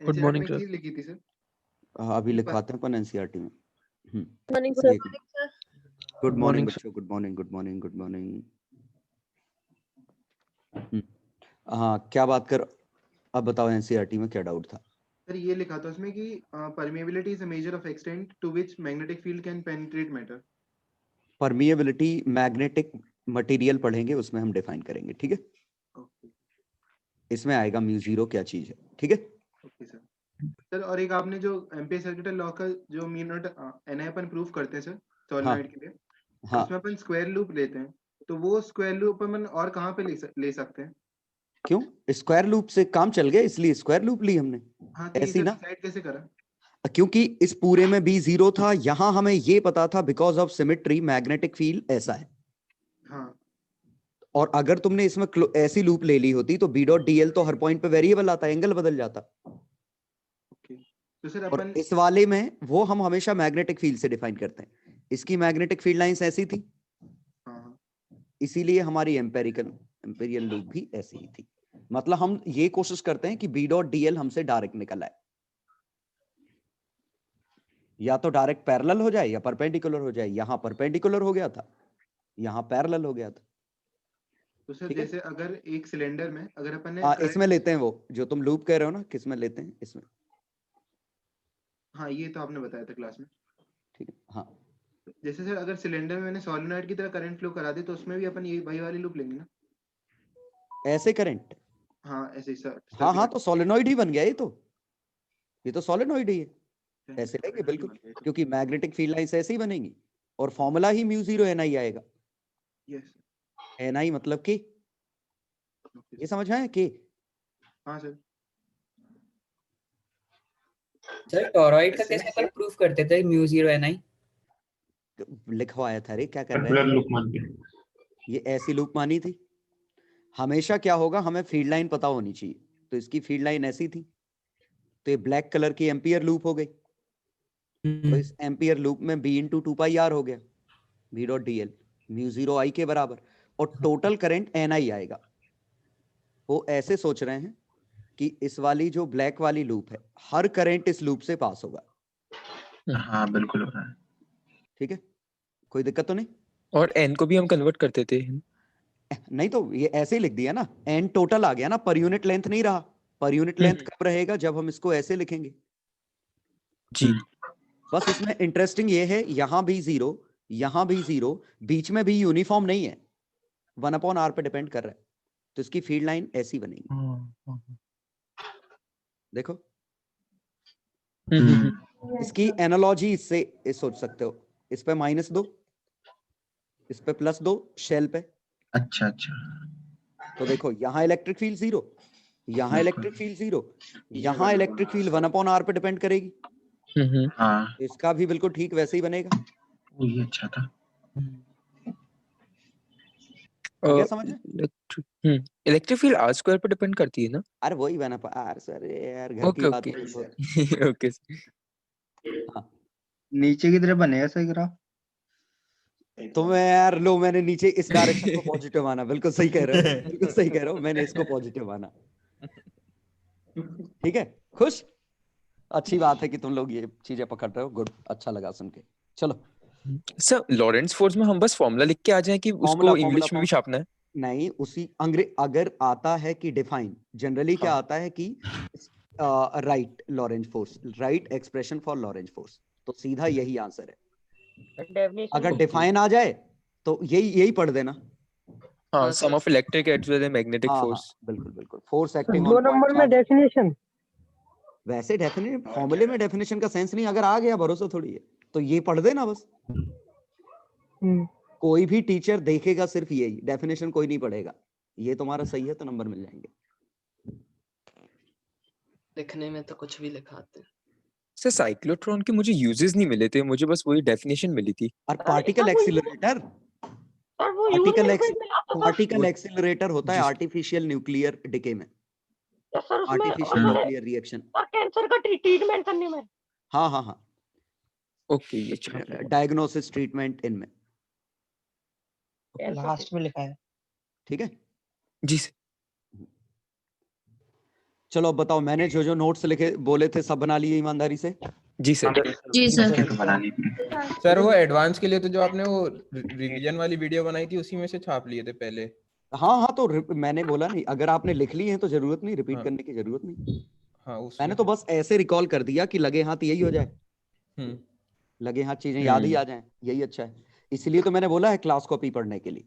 Good NCERT morning में sir. चीज लिखी थी सर। अभी लिखवाते हैं अपन एनसीईआरटी में। मॉर्निंग एक सर। Good morning sir. बच्चों, good morning, good morning, good morning. हाँ, क्या बात कर, अब बताओ एनसीईआरटी में क्या डाउट था? सर ये लिखा था उसमें कि permeability is a measure of extent to which magnetic field can penetrate matter. Permeability magnetic material पढ़ेंगे, उसमें हम डिफाइन करेंगे, ठीक है? ओके इसमें आएगा म्यू जीरो क्या चीज है, ठीक है? Okay sir. सर और एक आपने जो एम्पीयर सर्किट लॉ का जो म्यू नॉट एनआई अपन प्रूफ करते हैं सर सोलेनॉइड के लिए, हाँ, उसमें अपन स्क्वायर लूप लेते हैं, तो वो स्क्वायर लूप अपन और कहाँ पे ले सकते हैं? क्यों? स्क्वायर लूप से काम चल गया इसलिए स्क्वायर लूप ली हमने। हाँ तो ये ऐसी सर ना, डिसाइड कैसे करा? क्योंकि इस पूरे में भी जीरो था, यहां हमें ये पता था because of symmetry magnetic field ऐसा है। हाँ और अगर तुमने इसमें ऐसी लूप ले ली होती तो बी डॉट डीएल तो हर पॉइंट पे वेरिएबल आता, एंगल बदल जाता। ओके तो सर और अपन इस वाले में वो हम हमेशा मैग्नेटिक फील्ड से डिफाइन करते हैं। इसकी मैग्नेटिक फील्ड लाइंस ऐसी थी, हाँ हाँ इसीलिए हमारी एम्पेरियल लूप भी ऐसी ही थी। मतलब हम ये कोशिश करते हैं कि बी डॉट डीएल हमसे डायरेक्ट निकल आए, या तो डायरेक्ट पैरेलल हो जाए या परपेंडिकुलर हो जाए। यहां परपेंडिकुलर हो गया था, यहां पैरेलल हो गया था। तो सर ठीक है, जैसे अगर एक सिलेंडर में अगर अपन ने इसमें लेते हैं वो जो तुम लूप कह रहे हो ना, किसमें लेते हैं? इसमें। हाँ ये तो आपने बताया था क्लास में। ठीक है, हाँ। जैसे सर अगर सिलेंडर में मैंने सोलेनॉइड की तरह करंट फ्लो करा दी तो उसमें भी अपन ये वही वाली लूप लेंगे ना? ऐसे करंट, हाँ ऐसे ही सर हाँ तो सोलेनॉइड ही बन गया ये तो सोलेनॉइड ही है। ऐसे लेंगे बिल्कुल, क्योंकि मैग्नेटिक फील्ड लाइंस ऐसे ही बनेंगी और फॉर्मूला ही म्यू जीरो एन आई आएगा। यस एन आई मतलब के, ये समझ आए के? हाँ सर। सर टॉरॉइड का कैसे अपन प्रूफ करते थे म्यू जीरो एनआई? लिखवाया था रे, क्या कर रहे हैं? लूप मान के ये ऐसी लूप मानी थी। हमेशा क्या होगा, हमें फील्ड लाइन पता होनी चाहिए, तो इसकी फील्ड लाइन ऐसी थी, तो ये ब्लैक कलर की एम्पियर लूप हो गई। तो इस एम्पियर लूप में B into two pi R हो गया, B dot D L mu zero I के बराबर, और टोटल करंट एन आई आएगा। वो ऐसे सोच रहे हैं कि इस वाली जो ब्लैक वाली लूप है, हर करंट इस लूप से पास होगा। हाँ बिल्कुल हो रहा है। ठीक है, कोई दिक्कत तो नहीं? और एन को भी हम कन्वर्ट करते थे। नहीं तो ये ऐसे ही लिख दिया ना, एन टोटल आ गया ना, पर यूनिट लेंथ नहीं रहा। पर यूनिट लेंथ कब रहेगा? जब हम इसको ऐसे लिखेंगे जी। बस इसमें इंटरेस्टिंग ये है, यहां भी जीरो, यहां भी जीरो, बीच में भी यूनिफॉर्म नहीं है, 1/r पे डिपेंड कर रहा है। तो इसकी फील्ड लाइन ऐसी बनेगी, देखो। इसकी एनालॉजी इससे इस सोच सकते हो, इस पे माइनस दो, इस पे प्लस दो, शेल पे। अच्छा अच्छा, तो देखो यहाँ इलेक्ट्रिक फील्ड जीरो, यहाँ इलेक्ट्रिक फील्ड जीरो, यहाँ इलेक्ट्रिक फील्ड 1/r पे डिपेंड करेगी। हाँ इसका भी बिल्कुल ठीक वैसे ही बनेगा। ये अच्छा था। आ गया समझ में? इलेक्ट्रिक फील्ड आर स्क्वायर पर डिपेंड करती है ना? अरे वही बना आर सर यार, घर की ओके बात ओके है तो। ओके। हाँ, नीचे की तरफ बनेगा सही ग्राफ। तो मैं यार लो, मैंने नीचे इस डायरेक्शन को पॉजिटिव माना, बिल्कुल सही कह रहे हो, बिल्कुल सही कह रहे हो, मैंने इसको पॉजिटिव माना। ठीक है, खुश? अच्छी बात है कि तुम लोग ये चीजें पकड़ रहे हो, गुड, अच्छा लगा सुन के। चलो सर लॉरेंस फोर्स में हम बस फॉर्मूला लिख के आ जाएं कि उसको इंग्लिश में भी छापना है? नहीं, उसी अगर आता है कि डिफाइन, जनरली क्या आता है कि right Lorentz force, right expression for Lorentz force, तो सीधा यही आंसर है। अगर डिफाइन आ जाए तो यही पढ़ देना। हाँ, sum of electric at with magnetic force. बिल्कुल बिल्कुल, फोर्स एक्टिंग दो ऑन नंबर में डेफिनेशन। वैसे डेफिनेशन फॉर्मूले में डेफिनेशन का सेंस नहीं, अगर आ गया भरोसा थोड़ी है, तो ये पढ़ देना बस। कोई भी टीचर देखेगा सिर्फ यही डेफिनेशन, कोई नहीं पढ़ेगा। ये तुम्हारा सही है तो नंबर मिल जाएंगे। लिखने में तो कुछ भी लिखाते हैं। सर साइक्लोट्रॉन के मुझे यूजेस नहीं मिले थे, मुझे बस वही डेफिनेशन मिली थी। और पार्टिकल एक्सीलरेटर, पार्टिकल एक्सीलरेटर होता है आर्टिफिशियल न्यूक्लियर डिके में, आर्टिफिशियल न्यूक्लियर रिएक्शन, कैंसर का ट्रीटमेंट करने में। हाँ हाँ हाँ, ओके ये डायग्नोसिस ट्रीटमेंट इनमें लास्ट में लिखा है। ठीक है जी सर। चलो अब बताओ, मैंने जो जो नोट्स लिखे बोले थे सब बना लिए ईमानदारी से? जी सर। जी सर। तो बना ली सर वो एडवांस के लिए तो जो आपने वो रिवीजन वाली वीडियो बनाई थी उसी में से छाप लिए थे पहले। हाँ हाँ, तो मैंने बोला नहीं, अगर आपने लिख ली है तो जरूरत नहीं, रिपीट हाँ। करने की जरूरत नहीं। हाँ उसमें मैंने तो बस ऐसे रिकॉल कर दिया कि लगे हाथ यही हो जाए, हम्म लगे हाथ चीजें याद ही आ जाएं, यही अच्छा है। इसलिए तो मैंने बोला है क्लास कॉपी पढ़ने के लिए।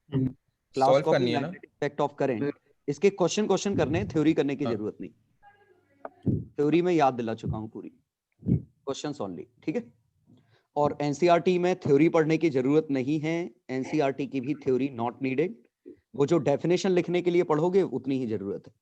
क्लास सॉल्व कॉपी करनी है ना। मैग्नेटिक इफेक्ट ऑफ करंट, इसके क्वेश्चन करने, थ्योरी करने की हाँ। जरूरत नहीं। थ्योरी में याद दिला चुका हूँ पूरी, क्वेश्चंस ओनली, ठीक है। और एनसीईआरटी में थ्योरी पढ़ने की जरूरत नहीं है, एनसीईआरटी की भी थ्योरी नॉट नीडेड। वो जो डेफिनेशन लिखने के लिए पढ़ोगे उतनी ही जरूरत है,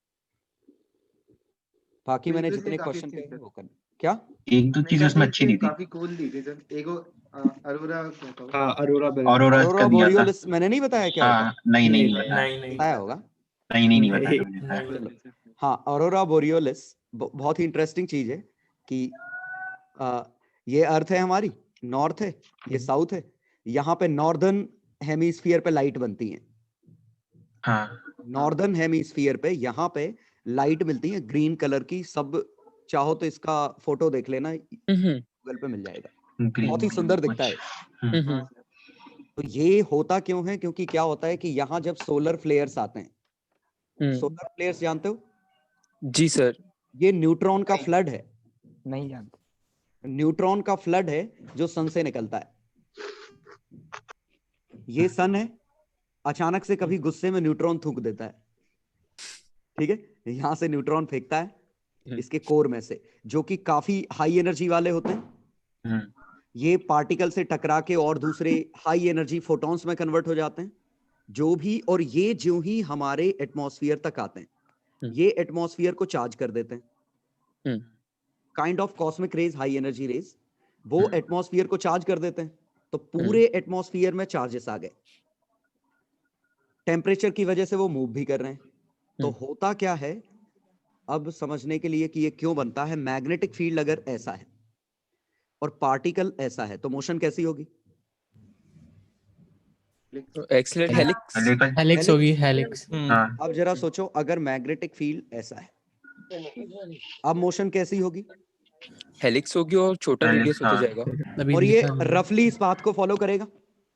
बाकी मैंने Quizzes जितने भी काफी क्वेश्चन अच्छे कहे थे। वो कर। क्या? एक दो चीज उसमें अच्छी नहीं थी। काफी कूल दी थी सर। एगो अरोरा क्या था वो? हाँ अरोरा ऑरोरा अरोरा का दिया था। बोरियोलिस मैंने नहीं बताया क्या होता है? हाँ नहीं बताया। नहीं बताया होगा। नहीं बताया। चलो, हाँ, ऑरोरा बोरियोलिस बहुत ही इंटरेस्टिंग चीज है कि ये अर्थ है हमारी, नॉर्थ है, ये साउथ है, यहाँ पे नॉर्दर्न हेमिस्फीयर पे लाइट बनती है। हाँ नॉर्दर्न हेमिस्फीयर पे यहाँ पे लाइट मिलती है ग्रीन कलर की। सब चाहो तो इसका फोटो देख लेना, गूगल पे मिल जाएगा, बहुत ही सुंदर दिखता है। तो ये होता क्यों है? क्योंकि क्या होता है कि यहाँ जब सोलर फ्लेयर्स आते हैं, सोलर फ्लेयर्स जानते हो? जी सर। ये न्यूट्रॉन का फ्लड है, नहीं जानते। न्यूट्रॉन का फ्लड है जो सन से निकलता है। ये सन है, अचानक से कभी गुस्से में न्यूट्रॉन थूक देता है, ठीक है, यहां से न्यूट्रॉन फेंकता है इसके कोर में से, जो कि काफी हाई एनर्जी वाले होते हैं। ये पार्टिकल से टकरा के और दूसरे हाई एनर्जी फोटॉन्स में कन्वर्ट हो जाते हैं, जो भी, और ये जो ही हमारे एटमॉस्फेयर तक आते हैं, ये एटमॉस्फेयर को चार्ज कर देते हैं। Kind of cosmic rays, high energy rays, वो एटमॉस्फेयर को चार्ज कर देते हैं। तो पूरे एटमॉस्फेयर में चार्जेस आ गए, टेम्परेचर की वजह से वो मूव भी कर रहे हैं। तो होता क्या है, अब समझने के लिए कि ये क्यों बनता है, मैग्नेटिक फील्ड अगर ऐसा है और पार्टिकल ऐसा है तो मोशन कैसी होगी? Accelerate helix. हेलिक्स होगी, हेलिक्स। अब जरा सोचो, अगर मैग्नेटिक फील्ड ऐसा है, अब मोशन कैसी होगी? हेलिक्स होगी और छोटा रेडियस होता जाएगा। और ये रफली इस बात को फॉलो करेगा।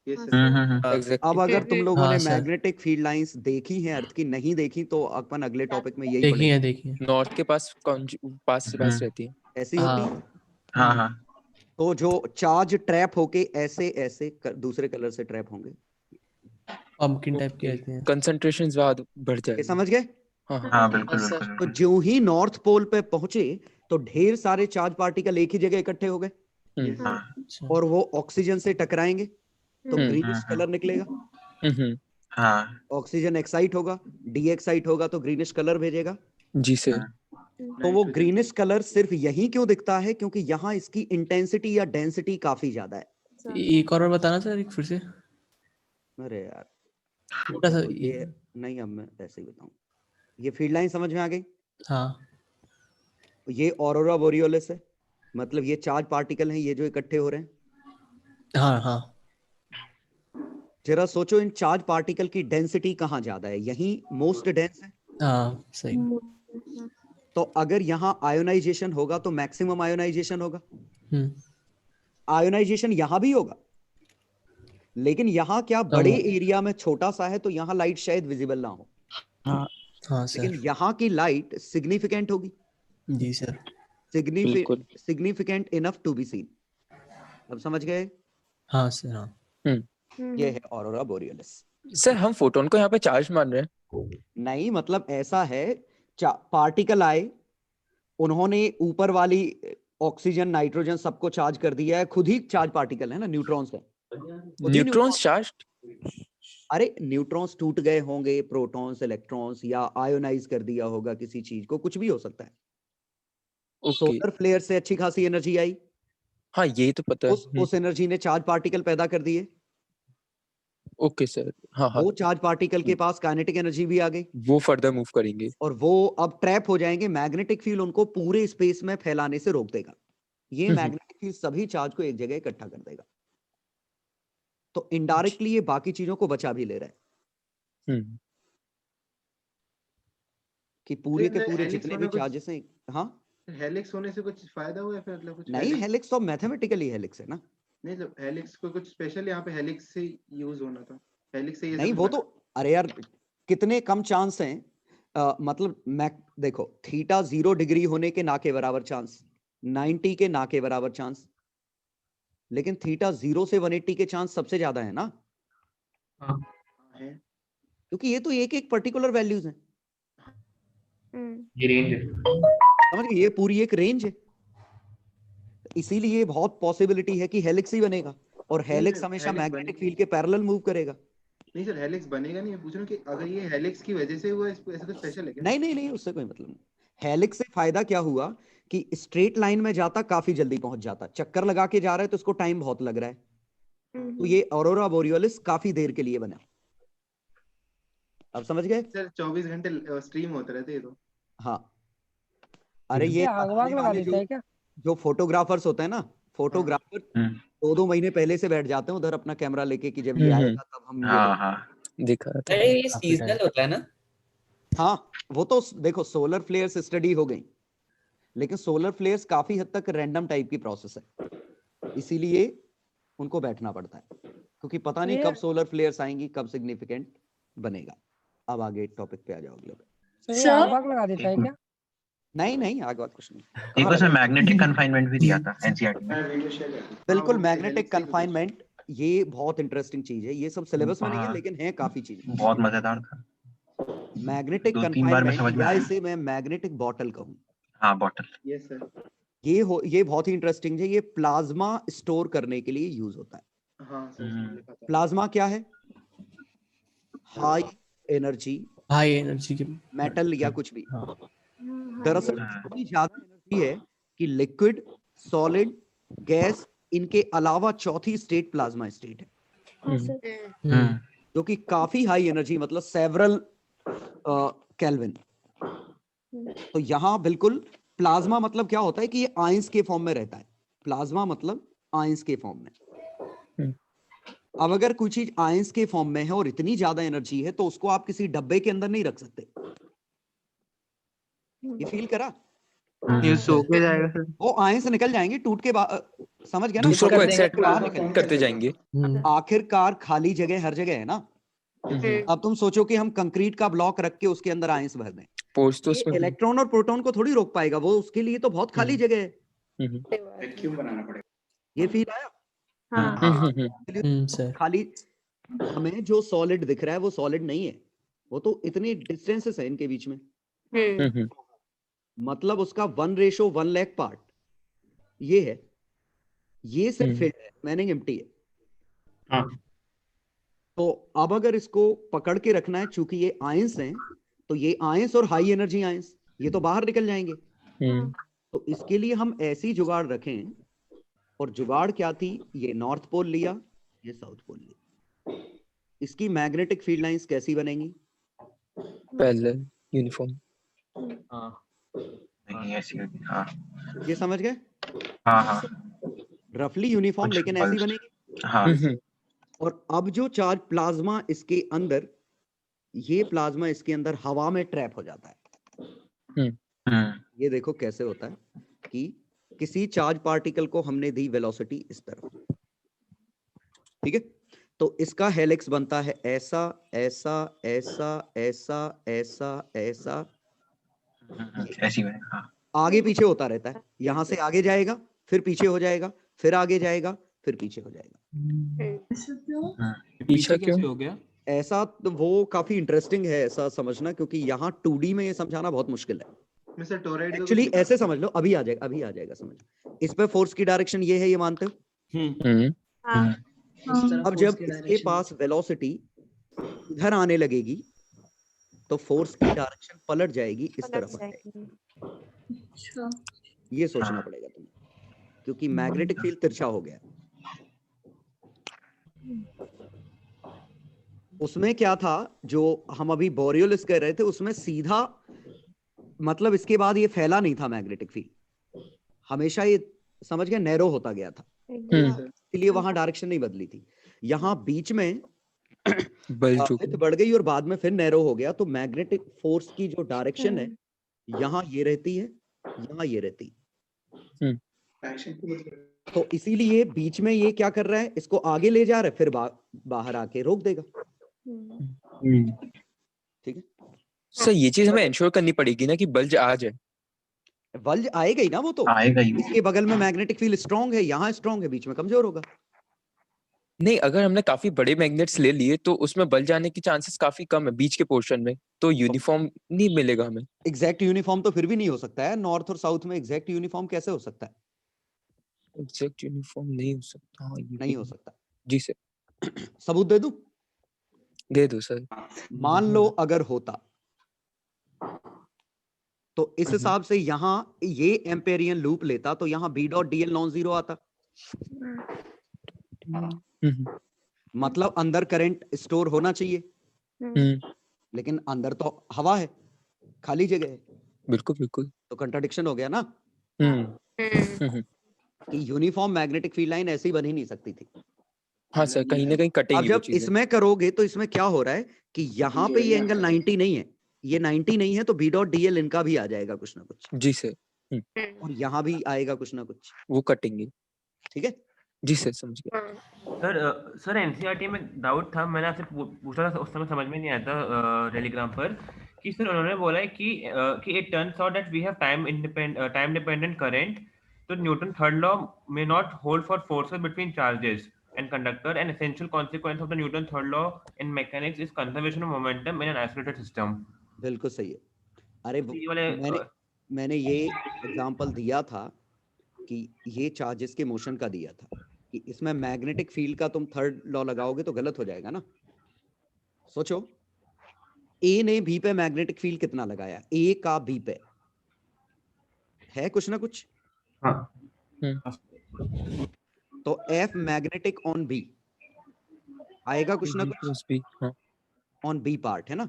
Exactly. अब अगर तुम लोगों हाँ, ने सर। मैग्नेटिक फील्ड लाइंस देखी हैं अर्थ की, नहीं देखी तो अपन अगले टॉपिक में यही देखिए पढ़ेंगे। देखिए। नॉर्थ के पास पास रहती है। ऐसी होती है। हाँ तो जो चार्ज ट्रैप होके ऐसे ऐसे दूसरे कलर से ट्रैप होंगे, पंपकिन टाइप के आते हैं। कंसंट्रेशन ज्यादा बढ़ ये जाएगा। समझ गए? हाँ बिल्कुल सर। तो जो ही नॉर्थ पोल पे पहुंचे तो ढेर सारे चार्ज पार्टिकल एक ही जगह इकट्ठे हो गए, अच्छा। और वो ऑक्सीजन से टकराएंगे तो ग्रीनिश कलर निकलेगा। हाँ ऑक्सीजन एक्साइट होगा, डी एक्साइट होगा तो ग्रीनिश कलर भेजेगा। जी सर। तो वो ग्रीनिश कलर सिर्फ यही क्यों दिखता है? क्योंकि यहाँ इसकी इंटेंसिटी या डेंसिटी काफी ज्यादा है। एक और बताना सर, एक फिर से। अरे यार, छोटा सा ये नहीं, अब मैं ऐसे ही बताऊं। ये फील्ड लाइन समझ में आ गई? हाँ। ये ऑरोरा बोरियोलिस है, मतलब ये चार्ज पार्टिकल हैं ये जो इकट्ठे हो रहे हैं। हाँ हाँ। जरा सोचो, इन चार्ज पार्टिकल की डेंसिटी कहाँ ज्यादा है? यही मोस्ट डेंस है। हाँ सही। तो अगर यहाँ आयोनाइजेशन होगा तो मैक्सिमम आयोनाइजेशन होगा। आयोनाइजेशन यहाँ भी होगा, लेकिन यहाँ क्या बड़े एरिया में छोटा सा है तो यहाँ लाइट शायद विजिबल ना हो। हाँ सर। लेकिन यहाँ की लाइट सिग्निफिकेंट होगी। जी sir. Significant enough to be seen. अब समझ गए? हाँ सर। हाँ। ये है ऑरोरा बोरियोलिस। सर हम फोटोन को यहाँ पे चार्ज मान रहे हैं? नहीं, मतलब ऐसा है, पार्टिकल आए, उन्होंने ऊपर वाली ऑक्सीजन नाइट्रोजन सबको चार्ज कर दिया है, खुद ही चार्ज पार्टिकल है ना, न्यूट्रॉन्स है। Neutrons charge? अरे न्यूट्रॉन्स टूट गए होंगे, प्रोटॉन्स, इलेक्ट्रॉन्स, या आयोनाइज कर दिया होगा किसी चीज को, कुछ भी हो सकता है। सोलर फ्लेयर से अच्छी खासी एनर्जी आई। हाँ ये तो पता है। उस एनर्जी ने चार्ज पार्टिकल पैदा कर दिए। Okay sir. हाँ। वो चार्ज पार्टिकल के पास काइनेटिक एनर्जी भी आ गई, वो फर्दर मूव करेंगे और वो अब ट्रैप हो जाएंगे। मैग्नेटिक फील्ड उनको पूरे स्पेस में फैलाने से रोक देगा। ये मैग्नेटिक फील्ड सभी चार्ज को एक जगह इकट्ठा कर देगा। तो इनडायरेक्टली ये बाकी चीजों को बचा भी ले रहा है। कि पूरे के लेकिन पूरे हेलिक्स जितने होने भी कुछ चार्जेस हैं, हाँ हेलिक्स होने से कुछ फायदा हुआ या फिर मतलब कुछ नहीं, हेलिक्स तो मैथमेटिकली हेलिक्स है ना। नहीं मतलब हेलिक्स को कुछ स्पेशल यहाँ पे हेलिक्स से यूज होना था, हेलिक्स से ये नहीं सब वो तो, अरे यार कितने कम चांस हैं, मतलब मैं देखो थीटा 0 डिग्री होने के ना के बराबर चांस, 90 के ना के बराबर चांस, लेकिन थीटा 0 से 180 के चांस सबसे ज्यादा है ना, है। क्योंकि ये तो एक एक पर्टिकुलर वैल्यूज हैं, ये रेंज है। समझ गए, ये पूरी एक रेंज है, इसीलिए बहुत पॉसिबिलिटी है कि हेलिक्स ही बनेगा, और हेलिक्स सर, हमेशा हेलिक्स मैग्नेटिक बनेगा। फील्ड के पैरेलल मूव करेगा। नहीं सर हेलिक्स बनेगा नहीं, मैं पूछ रहा हूँ कि अगर ये हेलिक्स की वजह से हुआ इसको ऐसा कुछ स्पेशल है क्या? नहीं नहीं नहीं, उससे कोई मतलब नहीं। हेलिक्स से फायदा क्या हुआ कि स्ट्रेट लाइन में जाता काफी जल्दी पहुंच जाता, चक्कर लगा के जा रहा है तो उसको टाइम बहुत लग रहा है, तो ये ऑरोरा बोरियोलिस काफी देर के लिए बना। अब समझ गए? सर 24 घंटे स्ट्रीम होते रहते ये तो। हाँ, अरे ये आग वाग लगा देता है क्या? जो फोटोग्राफर्स होते हैं ना, फोटोग्राफर 2-2 महीने पहले से बैठ जाते हैं उधर अपना कैमरा लेके कि जब ये आएगा तब हम ये हाँ हाँ दिखा रहा था। अरे ये सीजनल होता है ना? हाँ वो तो देखो सोलर फ्लेयर्स स्टडी हो गई, लेकिन सोलर फ्लेयर्स काफी हद तक रैंडम टाइप की प्रोसेस है, इसीलिए उनको बैठना पड़ता है, क्योंकि पता नहीं कब सोलर फ्लेयर्स आएंगी, कब सिग्निफिकेंट बनेगा। अब आगे टॉपिक पे आ जाओ अगले पे। ये आग वाग लगा देता है क्या? नहीं नहीं, आगे बात कुछ नहीं। एक उसमें मैग्नेटिक कन्फाइनमेंट भी दिया था एनसीईआरटी में। मैं वीडियो शेयर कर दूँ। बिल्कुल, हाँ, वो मैग्नेटिक हेलिक्स से कुछ- कन्फाइनमेंट ये बहुत इंटरेस्टिंग चीज है, ये सब सिलेबस में नहीं है हाँ। लेकिन है काफी चीजें। बहुत मजेदार था। मैग्नेटिक 2-3 बार में समझ कन्फाइनमेंट में या आया। इसे मैं मैग्नेटिक बॉटल कहूँ, हाँ बॉटल। Yes sir. ये बहुत ही इंटरेस्टिंग है, ये प्लाज्मा स्टोर करने के लिए यूज होता है। हाँ सर उसमें लिखा था। प्लाज्मा क्या है? हाई एनर्जी हाई एनर्जी के मेटल या कुछ भी, हाँ। दरअसल इतनी ज्यादा एनर्जी है कि लिक्विड, सॉलिड, गैस, इनके अलावा चौथी स्टेट प्लाज्मा स्टेट है, जो कि काफी हाई एनर्जी, मतलब सेवरल केल्विन। तो यहाँ बिल्कुल प्लाज्मा मतलब क्या होता है कि ये आयंस के फॉर्म में रहता है, प्लाज्मा मतलब आयंस के फॉर्म में। अब अगर कोई चीज आयंस के फॉर्म में है और इतनी ज्यादा एनर्जी है तो उसको आप किसी डब्बे के अंदर नहीं रख सकते। ये फील करा? ये सो के जाएगा सर। वो आयंस निकल जाएंगे टूट के, समझ गया ना? दूसरों को कर देंगे, एक्सेप्ट बाहर निकल करते जाएंगे। आखिरकार खाली जगह हर जगह है ना। अब तुम सोचो कि हम कंक्रीट का ब्लॉक रख के उसके अंदर आयंस भर दें, पोस्ट तो ये उसमें इलेक्ट्रॉन और प्रोटॉन को थोड़ी रोक पाएगा, वो उसके लिए तो बहुत खाली जगह है। वैक्यूम बनाना पड़ेगा। ये फील आया? सर खाली हमें जो सॉलिड दिख रहा है वो सॉलिड नहीं है, वो तो इतनी डिस्टेंसेस है इनके बीच में, मतलब उसका 1:1 लाख पार्ट ये है, ये सिर्फ फील्ड है, मैनिंग एम्प्टी है। तो अब अगर इसको पकड़ के रखना है, चूंकि ये आयंस हैं, तो ये आयंस और हाई एनर्जी आयंस ये तो बाहर निकल जाएंगे, तो इसके लिए हम ऐसी जुगाड़ रखें, और जुगाड़ क्या थी? ये नॉर्थ पोल लिया, ये साउथ पोल लिया। इसकी मैग्नेटिक फील्ड लाइंस कैसी बनेंगी? Parallel uniform. नहीं ऐसी होगी। हाँ ये समझ गए? हाँ हाँ रफली यूनिफॉर्म, कुछ लेकिन ऐसी pulsed। बनेगी। हाँ और अब जो चार्ज प्लाज्मा इसके अंदर, ये प्लाज्मा इसके अंदर हवा में ट्रैप हो जाता है। ये देखो कैसे होता है कि किसी चार्ज पार्टिकल को हमने दी वेलोसिटी इस तरफ, ठीक है, तो इसका हेलिक्स बनता है ऐसा ऐसा ऐसा ऐसा ऐसा ऐसा, ऐसी में। हाँ आगे पीछे होता रहता है, यहां से आगे जाएगा, फिर पीछे हो जाएगा, फिर आगे जाएगा, फिर पीछे हो जाएगा। पीछा क्यों हो गया? ऐसा तो वो काफी इंटरेस्टिंग है ऐसा समझना, क्योंकि यहाँ 2D में ये समझाना बहुत मुश्किल है। मिस्टर टोराइड को एक्चुअली कुछ ऐसे समझ लो, अभी आ जाएगा समझ। इस पे फोर्स की डायरेक्शन ये है, ये मानते हो? अब जब इसके पास वेलोसिटी इधर आने लगेगी तो फोर्स की डायरेक्शन पलट जाएगी, इस तरफ आ जाएगी। ये सोचना पड़ेगा तुम्हें, क्योंकि मैग्नेटिक फील्ड तिरछा हो गया। उसमें क्या था जो हम अभी बोरियोलिस कह रहे थे, उसमें सीधा मतलब इसके बाद ये फैला नहीं था मैग्नेटिक फील्ड, हमेशा ये समझ गया नैरो होता गया था, इसलिए वहां डायरेक्शन नहीं बदली थी। यहाँ बीच में बल्ज हो विड्थ गया। बढ़ गई और बाद में फिर नैरो हो गया, तो मैग्नेटिक फोर्स की जो डायरेक्शन है यहाँ ये रहती है, यहाँ ये रहती है। एक्शन को मतलब तो इसीलिए बीच में ये क्या कर रहा है, इसको आगे ले जा रहा है, फिर बाहर आके रोक देगा। ठीक है, सर ये चीज हमें इंश्योर करनी पड़ेगी ना कि बल्ज आ जाए। बल्ज आएगा ही ना, वो तो आएगा ही। इसके बगल में मैग्नेटिक फील्ड स्ट्रांग है, यहाँ स्ट्रांग है, बीच में कमजोर होगा। नहीं, अगर हमने काफी बड़े मैग्नेट्स ले लिए तो उसमें बल्ज आने की चांसेस काफी कम है बीच के पोर्शन में, तो यूनिफॉर्म नहीं मिलेगा हमें। एग्जैक्ट यूनिफॉर्म तो फिर भी नहीं हो सकता है, नॉर्थ और साउथ में एग्जैक्ट यूनिफॉर्म कैसे हो सकता है? एग्जैक्ट यूनिफॉर्म नहीं हो सकता। हाँ, ये नहीं हो सकता। जी सर। सबूत दे दूं? दे दो सर। मान लो अगर होता तो इस हिसाब से यहाँ ये एम्पेरियन लूप लेता तो यहाँ B dot DL non zero आता, मतलब अंदर करंट स्टोर होना चाहिए, लेकिन अंदर तो हवा है, खाली जगह है, बिल्कुल बिल्कुल। तो कंट्राडिक्शन हो गया ना हम्म। कि यूनिफॉर्म मैग्नेटिक फील्ड लाइन ऐसी बन ही नहीं सकती थी। हाँ सर, कहीं ना कहीं अब कटेंगी वो जब चीजें। इसमें करोगे तो इसमें क्या हो रहा है कि यहाँ पे ये एंगल 90 नहीं है, ये 90 नहीं है, तो बी डॉट डीएल इनका भी आ जाएगा कुछ ना कुछ, जी सर। और यहाँ भी आएगा कुछ ना कुछ। वो कटेंगे। ठीक है, जी सर, समझ गया। सर एनसीईआरटी में डाउट था, मैंने आपसे पूछा था, उस समय समझ में नहीं आया था टेलीग्राम पर कि सर उन्होंने बोला है कि it turns out that we have time dependent current, तो Newton third law may not hold for forces between charges and conductor. An essential consequence of the Newton third law in mechanics is conservation of momentum in an isolated system. बिल्कुल सही है। अरे ये वाले मैंने ये example दिया था कि ये चार्जेस के मोशन का दिया था कि इसमें मैग्नेटिक फील्ड का तुम थर्ड लॉ लगाओगे तो गलत हो जाएगा ना। सोचो, ए ने बी पे मैग्नेटिक फील्ड कितना लगाया, ए का बी पे है कुछ ना कुछ। तो एफ मैग्नेटिक ऑन बी आएगा कुछ ना कुछ, ऑन बी पार्ट है ना,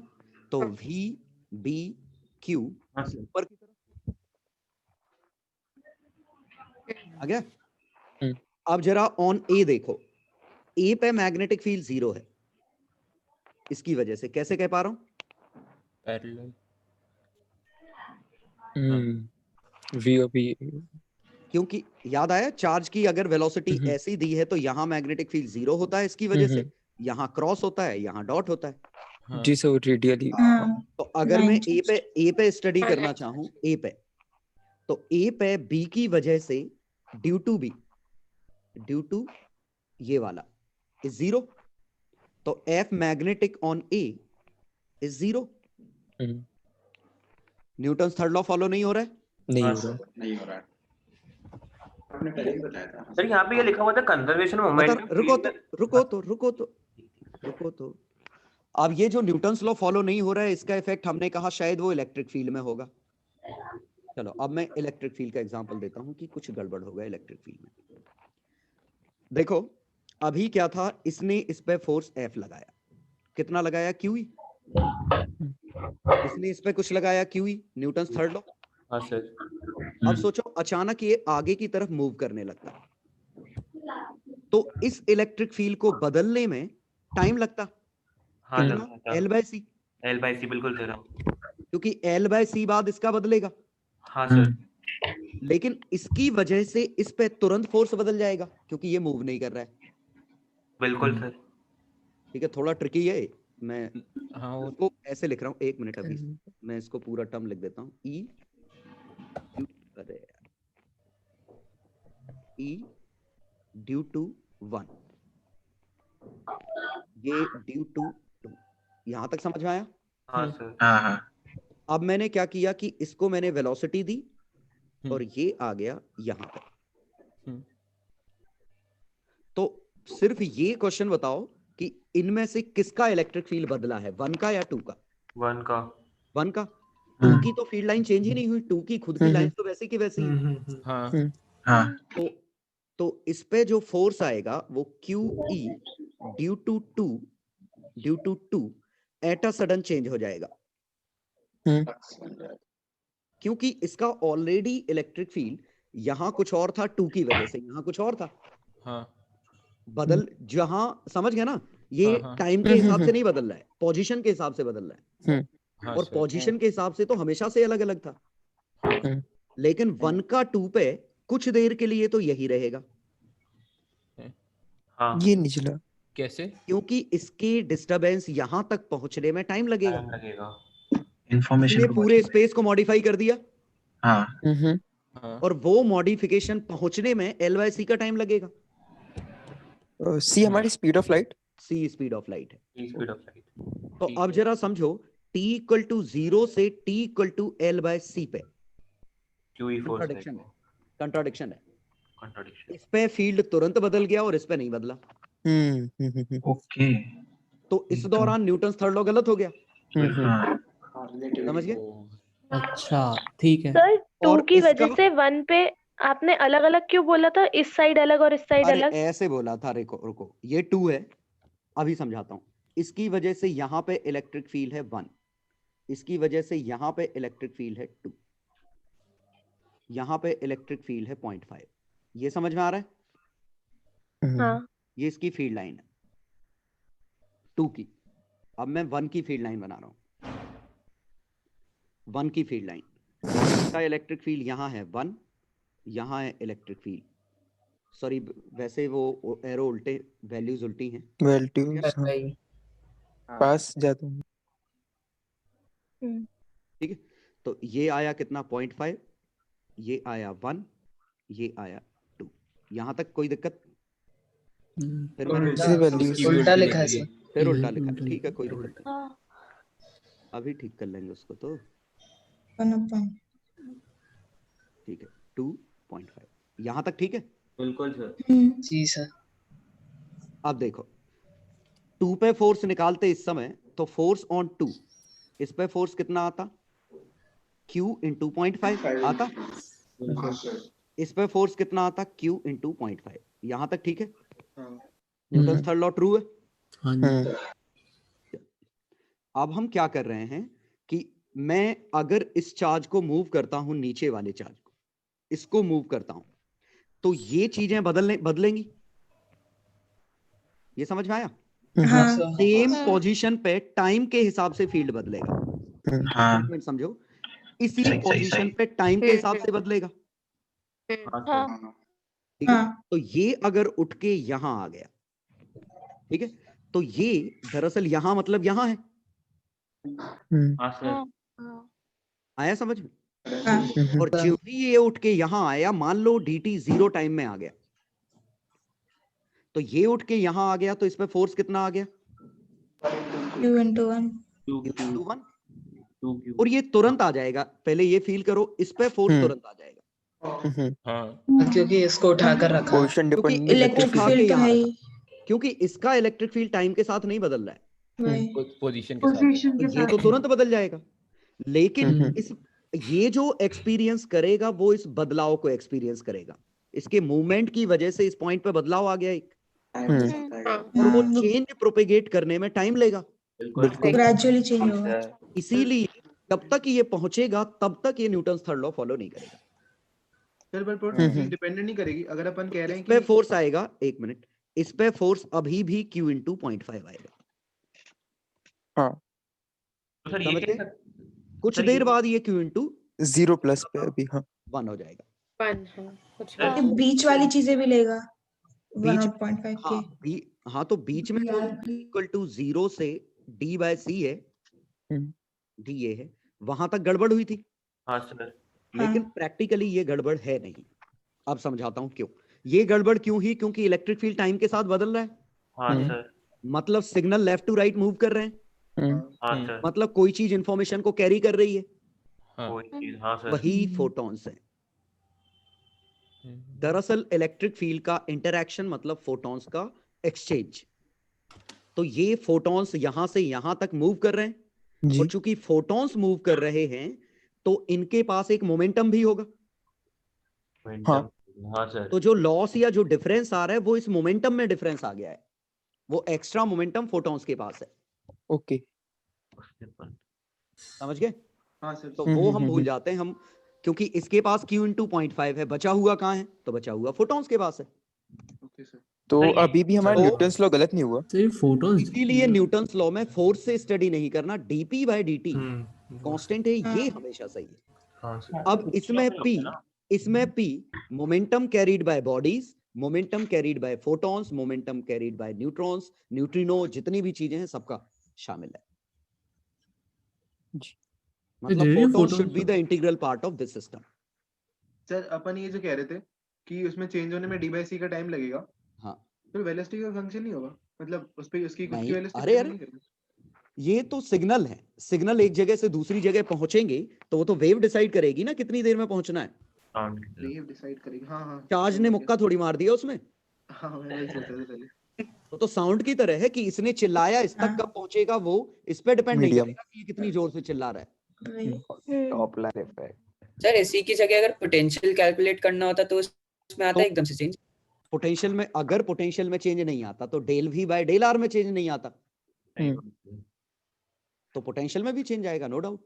तो वी बी क्यू ऊपर की तरफ आ गया। अब जरा ऑन ए देखो, ए पे मैग्नेटिक फील्ड 0 है, इसकी वजह से कैसे कह पा रहा हूं? पैरेलल। वी अभी क्योंकि याद आया, चार्ज की अगर वेलोसिटी ऐसी दी है तो यहाँ मैग्नेटिक फील्ड 0 होता है, इसकी वजह से यहाँ क्रॉस होता है, यहाँ डॉट होता है। जी सर, रेडियली। तो अगर मैं ए पे स्टडी करना चाहूं, ए पे, तो ए पे बी की वजह से ड्यू टू ये वाला इज 0, तो F magnetic on A is 0। Newton third law follow नहीं हो रहा है? नहीं हो रहा है। आपने पहले ही बताया था सर यहाँ पे ये लिखा हुआ था कंजर्वेशन ऑफ मोमेंटम। रुको तो अब ये जो न्यूटन्स लॉ फॉलो नहीं हो रहा है, इसका इफेक्ट हमने कहा शायद वो इलेक्ट्रिक फील्ड में होगा। चलो अब मैं इलेक्ट्रिक फील्ड का एग्जांपल देता हूं कि कुछ गड़बड़ होगा इलेक्ट्रिक फील्ड में। देखो अभी क्या था, इसने इस पे फोर्स F लगाया, कितना लगाया, QE। इसने इस पे कुछ लगाया QE, न्यूटन थर्ड लॉ। हाँ सर। अब सोचो अचानक ये आगे की तरफ मूव करने लगता, तो इस इलेक्ट्रिक फील्ड को बदलने में टाइम लगता। हाँ L/C। L/C बिल्कुल सर, क्योंकि L/C बाद इसका बदलेगा। हाँ सर। लेकिन इसकी वजह से इस पे तुरंत फोर्स बदल जाएगा क्योंकि ये मूव नहीं कर रहा है। बिल्कुल सर। ठीक है, थोड़ा ट्रिकी है, मैं हाँ उसको ऐसे लिख रहा हूँ, एक मिनट अभी मैं इसको पूरा टर्म लिख देता हूँ। E ड्यू टू 1, ये ड्यू टू 2, यहां तक समझ में आया? हाँ सर। हाँ। अब मैंने क्या किया कि इसको मैंने वेलोसिटी दी और ये आ गया यहां पर। तो सिर्फ ये क्वेश्चन बताओ कि इनमें से किसका इलेक्ट्रिक फील्ड बदला है, 1 का या 2 का? 1 का। 1 का। 2 की तो फील्ड लाइन चेंज ही नहीं हुई, 2 की खुद की लाइन तो वैसी की वैसी है। हाँ। तो इस पे जो फोर्स आएगा वो QE due to 2 at a sudden change हो जाएगा, क्योंकि इसका ऑलरेडी इलेक्ट्रिक फील्ड यहां कुछ और था, 2 की वजह से यहां कुछ और था। हाँ। बदल, जहां समझ गया ना, ये हाँ। टाइम के हिसाब से नहीं बदल रहा है, पोजीशन के हिसाब से बदल रहा है। हाँ और सर। पोजीशन के हिसाब से तो हमेशा से अलग अलग था, हम्म। लेकिन 1 का 2 पे कुछ देर के लिए तो यही रहेगा, हाँ ये निचला कैसे? क्योंकि इसके डिस्टरबेंस यहां तक पहुंचने में टाइम लगेगा। टाइम लगेगा। इंफॉर्मेशन इसने को पूरे बचाना। स्पेस को मॉडिफाई कर दिया, हाँ हाँ और वो मॉडिफिकेशन पहुंचने में L/c का टाइम लगेगा। सी हमारी speed of light. c speed of light है। Speed of light. तो ठीक अब है। जरा समझो, t इक्वल टू 0 से t इक्वल टू L/c पे QE फोर्स कंट्राडिक्शन है, कंट्राडिक्शन है। कंट्राडिक्शन। इस पे फील्ड तुरंत बदल गया और इस पे नहीं बदला, ओके। तो इस दौरान न्यूटन थर्ड लॉ गलत हो गया। हाँ समझ गए? अच्छा ठीक है। सर 2 और की वजह इसका- से 1 पे आपने अलग अलग क्यों बोला था, इस साइड अलग और इस साइड अरे अलग? ऐसे बोला था, रुको, ये 2 है, अभी समझाता हूं। इसकी वजह से यहां पे इलेक्ट्रिक फील्ड है 1, इसकी वजह से यहां पे इलेक्ट्रिक फील्ड है 2, यहां पे इलेक्ट्रिक फील्ड है 0.5। ये समझ में आ रहा है? हाँ ये इसकी फील्ड लाइन है 2 की। अब मैं 1 की फील्ड लाइन बना रहा हूं, 1 की फील्ड लाइन। इसका इलेक्ट्रिक फील्ड यहां है 1, यहां है इलेक्ट्रिक फील्ड, सॉरी वैसे वो एरो उल्टे, वैल्यूज उल्टी हैं। भाई पास जाता हूँ। ठीक है, तो ये आया कितना 0.5, ये आया 1, ये आया 2। यहां तक कोई दिक्कत? फिर मैंने से values- उल्टा लिखा है सर। फिर उल्टा लिखा है, ठीक है कोई फिर दिक्कत नहीं, अभी ठीक कर लेंगे उसको। तो 1/. ठीक है 2.5, यहां तक ठीक है। बिल्कुल सर। जी सर। अब देखो 2 पे फोर्स निकालते इस समय, तो फोर्स ऑन 2, इस पे फोर्स कितना आता? Q इंटू 0.5 आता। इस पे फोर्स कितना आता? Q into 0.5। यहां तक ठीक है? न्यूटन थर्ड लॉ ट्रू है। हाँ जी। अब हम क्या कर रहे हैं कि मैं अगर इस चार्ज को मूव करता हूं, नीचे वाले चार्ज को, इसको मूव करता हूं, तो ये चीजें बदलेंगी। ये समझ में आया? हाँ सेम पोजीशन पे टाइम के हिसाब से फील्ड बदलेगा। हाँ एक मिनट समझो, इसी सही, पोजीशन सही। पे टाइम के हिसाब से बदलेगा। हाँ ठीक है, तो ये अगर उठ के यहां आ गया, ठीक है, तो ये दरअसल यहां मतलब यहां है। हाँ सर। आया समझ में? और जो ही ये उठ के यहां आया, मान लो dt 0 टाइम में आ गया, तो ये उठ के यहां आ गया, तो इसमें फोर्स कितना आ गया? Q into 1. Q into 1। 2Q। और ये तुरंत आ जाएगा, पहले ये फील करो, इस पे फोर्स तुरंत आ जाएगा, हाँ क्योंकि इसको उठाकर रखा है। पोजीशन क्योंकि डिपेंडेंट इलेक्ट्रिक फील्ड तो है ही, क्योंकि इसका इलेक्ट्रिक फील्ड टाइम के साथ नहीं बदल रहा है, पोजीशन के साथ। तो ये तो तुरंत बदल जाएगा। लेकिन इस ये जो एक्सपीरियंस करेगा, वो इस बदलाव को एक्सपीरियंस करेगा। इसके मूवमेंट की वजह से इस पॉइंट पे बदलाव आ गया एक, और वो चेंज प्रोपेगेट करने में टाइम लेगा, बिल्कुल ग्रेजुअली चेंज होगा। इसीलिए जब तक ये पहुंचेगा तब तक ये न्यूटन थर्ड लॉ फॉलो नहीं करेगा। सर पर डिपेंडेंट नहीं करेगी। अगर अपन कह रहे हैं इस पे कि फोर्स आएगा, एक मिनट, इस पे फोर्स अभी भी Q इंटू 0.5 आएगा। तो सर ये समझ गए? कैसे? कुछ सर, देर ये- बाद ये Q इंटू 0 प्लस पे अभी। हाँ 1 हो जाएगा। सर, बीच वाली चीजें भी लेगा बीच 1/5 के। हाँ तो बीच में इक्वल टू 0 से d बाय c है, d ये है, वहां तक गड़बड़ हुई थी, हाँ सर। लेकिन प्रैक्टिकली ये गड़बड़ है नहीं। अब समझाता हूं क्यों। ये गड़बड़ क्यों ही? क्योंकि इलेक्ट्रिक फील्ड टाइम के साथ बदल रहा है, हाँ सर। मतलब signal left to right move कर रहे हैं, हाँ सर। मतलब कोई चीज इंफॉर्मेशन को कैरी कर रही है, कोई चीज। हाँ सर। वही फोटॉन्स है। दरअसल इलेक्ट्रिक फील्ड का इंटरैक्शन मतलब फोटॉन्स का एक्सचेंज। तो ये फोटॉन्स यहां से यहां तक मूव कर रहे हैं, और चूंकि फोटॉन्स मूव कर रहे हैं तो इनके पास एक मोमेंटम भी होगा। हाँ सर। तो जो लॉस या जो डिफरेंस आ रहा है वो इस मोमेंटम में डिफरेंस आ गया है, वो एक्स्ट्रा मोमेंटम फोटॉन्स के पास है। ओके समझ गए? हाँ सर। तो वो हम भूल जाते हैं हम, क्योंकि इसके पास Q इंटू 0.5 है, बचा हुआ कहाँ है? तो बचा हुआ फोटॉन्स के पास है। Okay sir. तो सर, ये- अभी भी हमारा तो- न्यूटन्स लॉ गलत नहीं हुआ? तो ये फोटोज इसीलिए न्यूटन्स लॉ में फोर्स से स्टडी नहीं करना, डीपी बाय डीटी कांस्टेंट है, ये हमेशा सही है। हाँ सर। अब इसमें P momentum carried bye bodies, momentum carried bye photons, momentum carried bye neutrons, neutrino, जितनी भी चीजें हैं सबका शामिल है। जी। मतलब did you photon photon- should be the integral part of this system. Sir अपन ये जो कह रहे थे कि उसमें चेंज होने में d by c का टाइम लगेगा, हाँ तो वेलोसिटी का फंक्शन नहीं होगा, मतलब उस पे उसकी खुद की नहीं, वेलोसिटी अरे अरे ये तो सिग्नल है, सिग्नल एक जगह से दूसरी जगह पहुंचेंगे तो वो तो वेव डिसाइड करेगी ना कितनी देर में पहुंचना है। वेव डिसाइड करेगी। हाँ हाँ चार्ज ने मुक्का थोड़ी मार दिया उसमें। हाँ मैं वही सोच रहा था पहले। तो साउंड की तरह है कि इसने चिल्लाया, इस तक कब पहुंचेगा वो इस पे डिपेंड नहीं Medium. करेगा कि ये कितनी जोर से चिल्ला रहा है। Doppler effect. सर इसी की जगह अगर पोटेंशियल कैलकुलेट करना होता तो उसमें आता तो- एकदम से चेंज। पोटेंशियल में, अगर पोटेंशियल में चेंज नहीं आता तो del V by del R में चेंज नहीं आता, तो पोटेंशियल में भी चेंज आएगा, नो डाउट।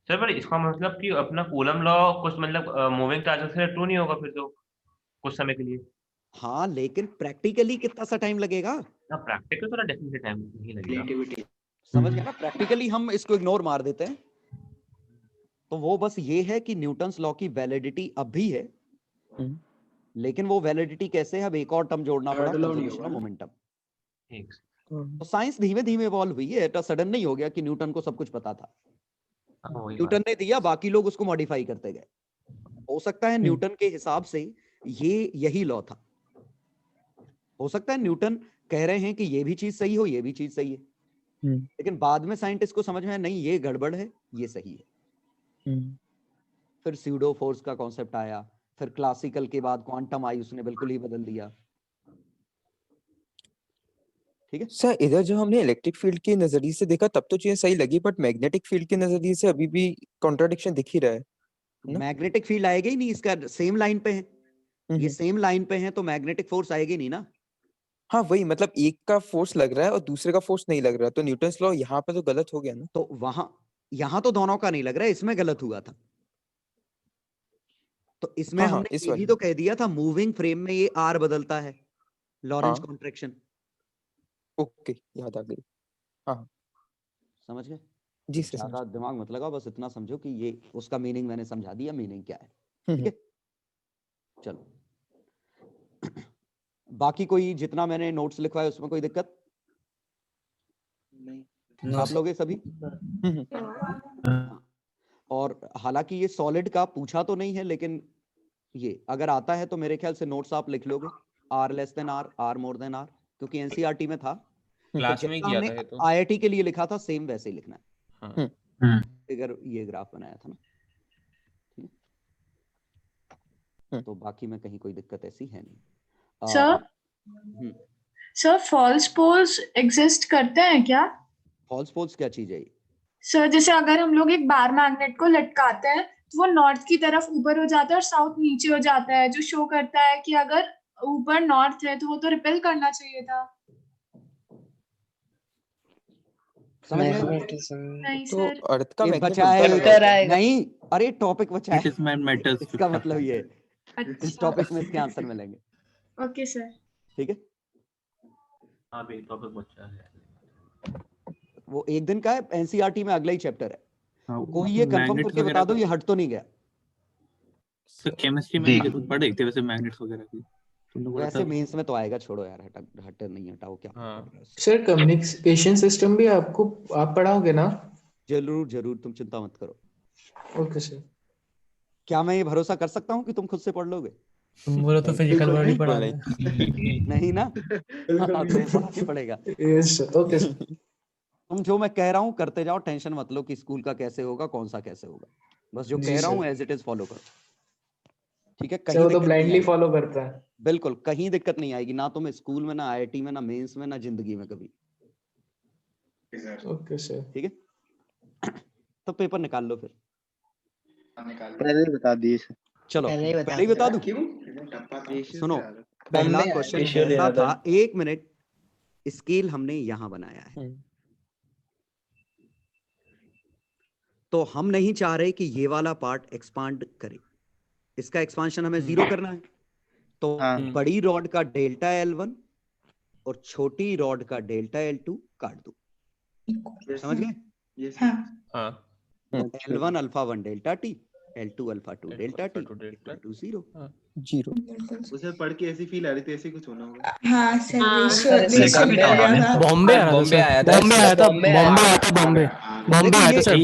सर पर इसका मतलब कि अपना कूलम लॉ कुछ मतलब मूविंग चार्जेस से ट्रू नहीं होगा फिर तो कुछ समय के लिए। हाँ लेकिन प्रैक्टिकली कितना सा टाइम लगेगा, ना प्रैक्टिकल थोड़ा डेफिनेटली टाइम नहीं लगेगा। समझ गया ना? प्रैक्टिकली हम इसको इग्नोर मार देते हैं। तो वो बस ये है कि न्यूटन्स लॉ की वैलिडिटी अब भी है, लेकिन वो वैलिडिटी कैसे है, अब एक और टर्म जोड़ना पड़ा, कंजर्वेशन ऑफ मोमेंटम। ठीक। तो साइंस धीमे धीमे इवॉल्व हुई है, तो सडन नहीं हो गया कि न्यूटन को सब कुछ पता था। हाँ, वही न्यूटन ने दिया, बाकी लोग उसको मॉडिफाई करते गए। हो सकता है न्यूटन के हिसाब से ये यही लॉ था, हो सकता है न्यूटन कह रहे हैं कि ये भी चीज सही हो, ये भी चीज सही है, लेकिन बाद में साइंटिस्ट को समझ में आया नहीं ये गड़बड़ है, ये सही है। फिर स्यूडो फोर्स का कॉन्सेप्ट आया, फिर क्लासिकल के बाद क्वांटम आई, उसने बिल्कुल ही बदल दिया। ठीक है सर, इधर जब हमने इलेक्ट्रिक फील्ड के नजरिए से देखा तब तो चीजें सही लगी, बट मैग्नेटिक फील्ड के नजरिए से अभी भी कॉन्ट्राडिक्शन दिख ही रहा है ना? मैग्नेटिक फील्ड आएगा ही नहीं, इसका सेम लाइन पे है, ये सेम लाइन पे है, तो मैग्नेटिक फोर्स आएगी नहीं ना। हाँ वही, मतलब एक का फोर्स लग रहा है और दूसरे का फोर्स नहीं लग रहा, तो न्यूटन्स लॉ यहाँ पे तो गलत हो गया ना। तो यहाँ तो दोनों का नहीं लग रहा है, इसमें गलत हुआ था। तो इसमें हाँ, हमने इस ये भी वाले तो कह दिया था, मूविंग फ्रेम में ये आर बदलता है, लॉरेंस हाँ। कॉन्ट्रैक्शन। ओके, याद आ गई। हाँ समझ गए? जी सर, ज्यादा दिमाग मत लगाओ, बस इतना समझो कि ये उसका मीनिंग मैंने समझा दिया, मीनिंग क्या है। समझ। ठीक है, चलो। बाकी कोई जितना मैंने नोट्स लिखवाए उसमें कोई दिक्कत नहीं। आप लोग सभी? और हालांकि ये सॉलिड का पूछा तो नहीं है, लेकिन ये अगर आता है तो मेरे ख्याल से नोट्स आप लिख लोगे, R less than R, R more than R, क्योंकि एनसीईआरटी में था। क्लास में ही किया था ये तो। आईआईटी के लिए लिखा था, सेम वैसे ही लिखना है। हाँ। फिगर ये ग्राफ बनाया था ना, ठीक है? तो बाकी में कहीं कोई दिक्कत ऐसी है नहीं। सर फॉल्स पोल्स एग्जिस्ट करते हैं क्या? फॉल्स पोल्स क्या चीज है ये? सर जैसे अगर हम लोग एक बार मैग्नेट को लटकाते हैं तो वो नॉर्थ की तरफ ऊपर हो जाता है और साउथ नीचे हो जाता है, जो शो करता है कि अगर ऊपर नॉर्थ है तो वो तो रिपेल करना चाहिए था। समझ गए? नहीं तो सर, अर्थ का ये मैग्नेट बचा है, उल्टा लगा है। नहीं अरे टॉपिक बचा It is है, matters इसका मतलब ये है, इस अच्छा टॉपिक में इसके आंसर मिलेंगे। Okay sir. ठीक है, हाँ भी टॉपिक बच्चा है। वो एक दिन का है, एनसीईआरटी में अगला ही चैप्टर है। हाँ, कोई ये कंफर्म magnets करके वगैरह बता दो का- ये हट तो नहीं गया। सर केमिस्ट्री में जी। भी जरूर पढ़े थे वैसे मैग्नेट्स वगैरह की, तुमने बोला वैसे था। मेंस में तो आएगा, छोड़ो यार, हट नहीं हटाओ क्या। हाँ। सर कम्युनिकेशन सिस्टम भी आपको आप पढ़ाओगे ना? जरूर जरूर, तुम चिंता मत करो। Okay sir. क्या मैं ये भरोसा कर सकता हूँ कि तुम खुद से पढ़ लोगे? तुम बोलो तो फिजिकल बिल्कुल बॉडी नहीं, पढ़ा बिल्कुल दे। नहीं ना? बिल्कुल हाँ, नहीं। तो पढ़ना पड़ेगा। Yes sir, okay sir. तुम जो मैं कह रहा हूँ करते जाओ, टेंशन मत लो कि स्कूल का कैसे होगा, कौन सा कैसे होगा, बस जो जी कह रहा हूँ sir. As it is follow करो। ठीक है, सर कहीं वो तो दिक्कत नहीं ब्लाइंडली आएगी। फॉलो करता है। बिल्कुल कहीं दिक्कत नहीं आएगी, ना तुम्हें स्कूल में, ना आईआईटी में, ना मेंस में, ना जिंदगी में कभी। Okay sir. ठीक है, तो पेपर निकाल लो फिर। पहले बता दिए सर। चलो पहले ही बता पहले ही बता दूं। क्यों? सुनो, पहला हमने क्वेश्चन ratio ऐसा लेना था। था, एक मिनट, स्केल हमने यहां बनाया है, तो हम नहीं चाह रहे कि ये वाला पार्ट एक्सपांड करे, इसका एक्सपांशन हमें 0 करना है। तो बड़ी रॉड का डेल्टा L1 और छोटी रॉड का डेल्टा L2 काट दो। समझ गए? हाँ L1 alpha 1 delta T, L2 alpha 2 delta T equal to 0। उसे पढ़ के ऐसी फील आ रही थी, ऐसे कुछ होना होगा। हाँ सर बॉम्बे आया था, बॉम्बे आया था, बॉम्बे आया था, बॉम्बे आया था, बॉम्बे आया था सर,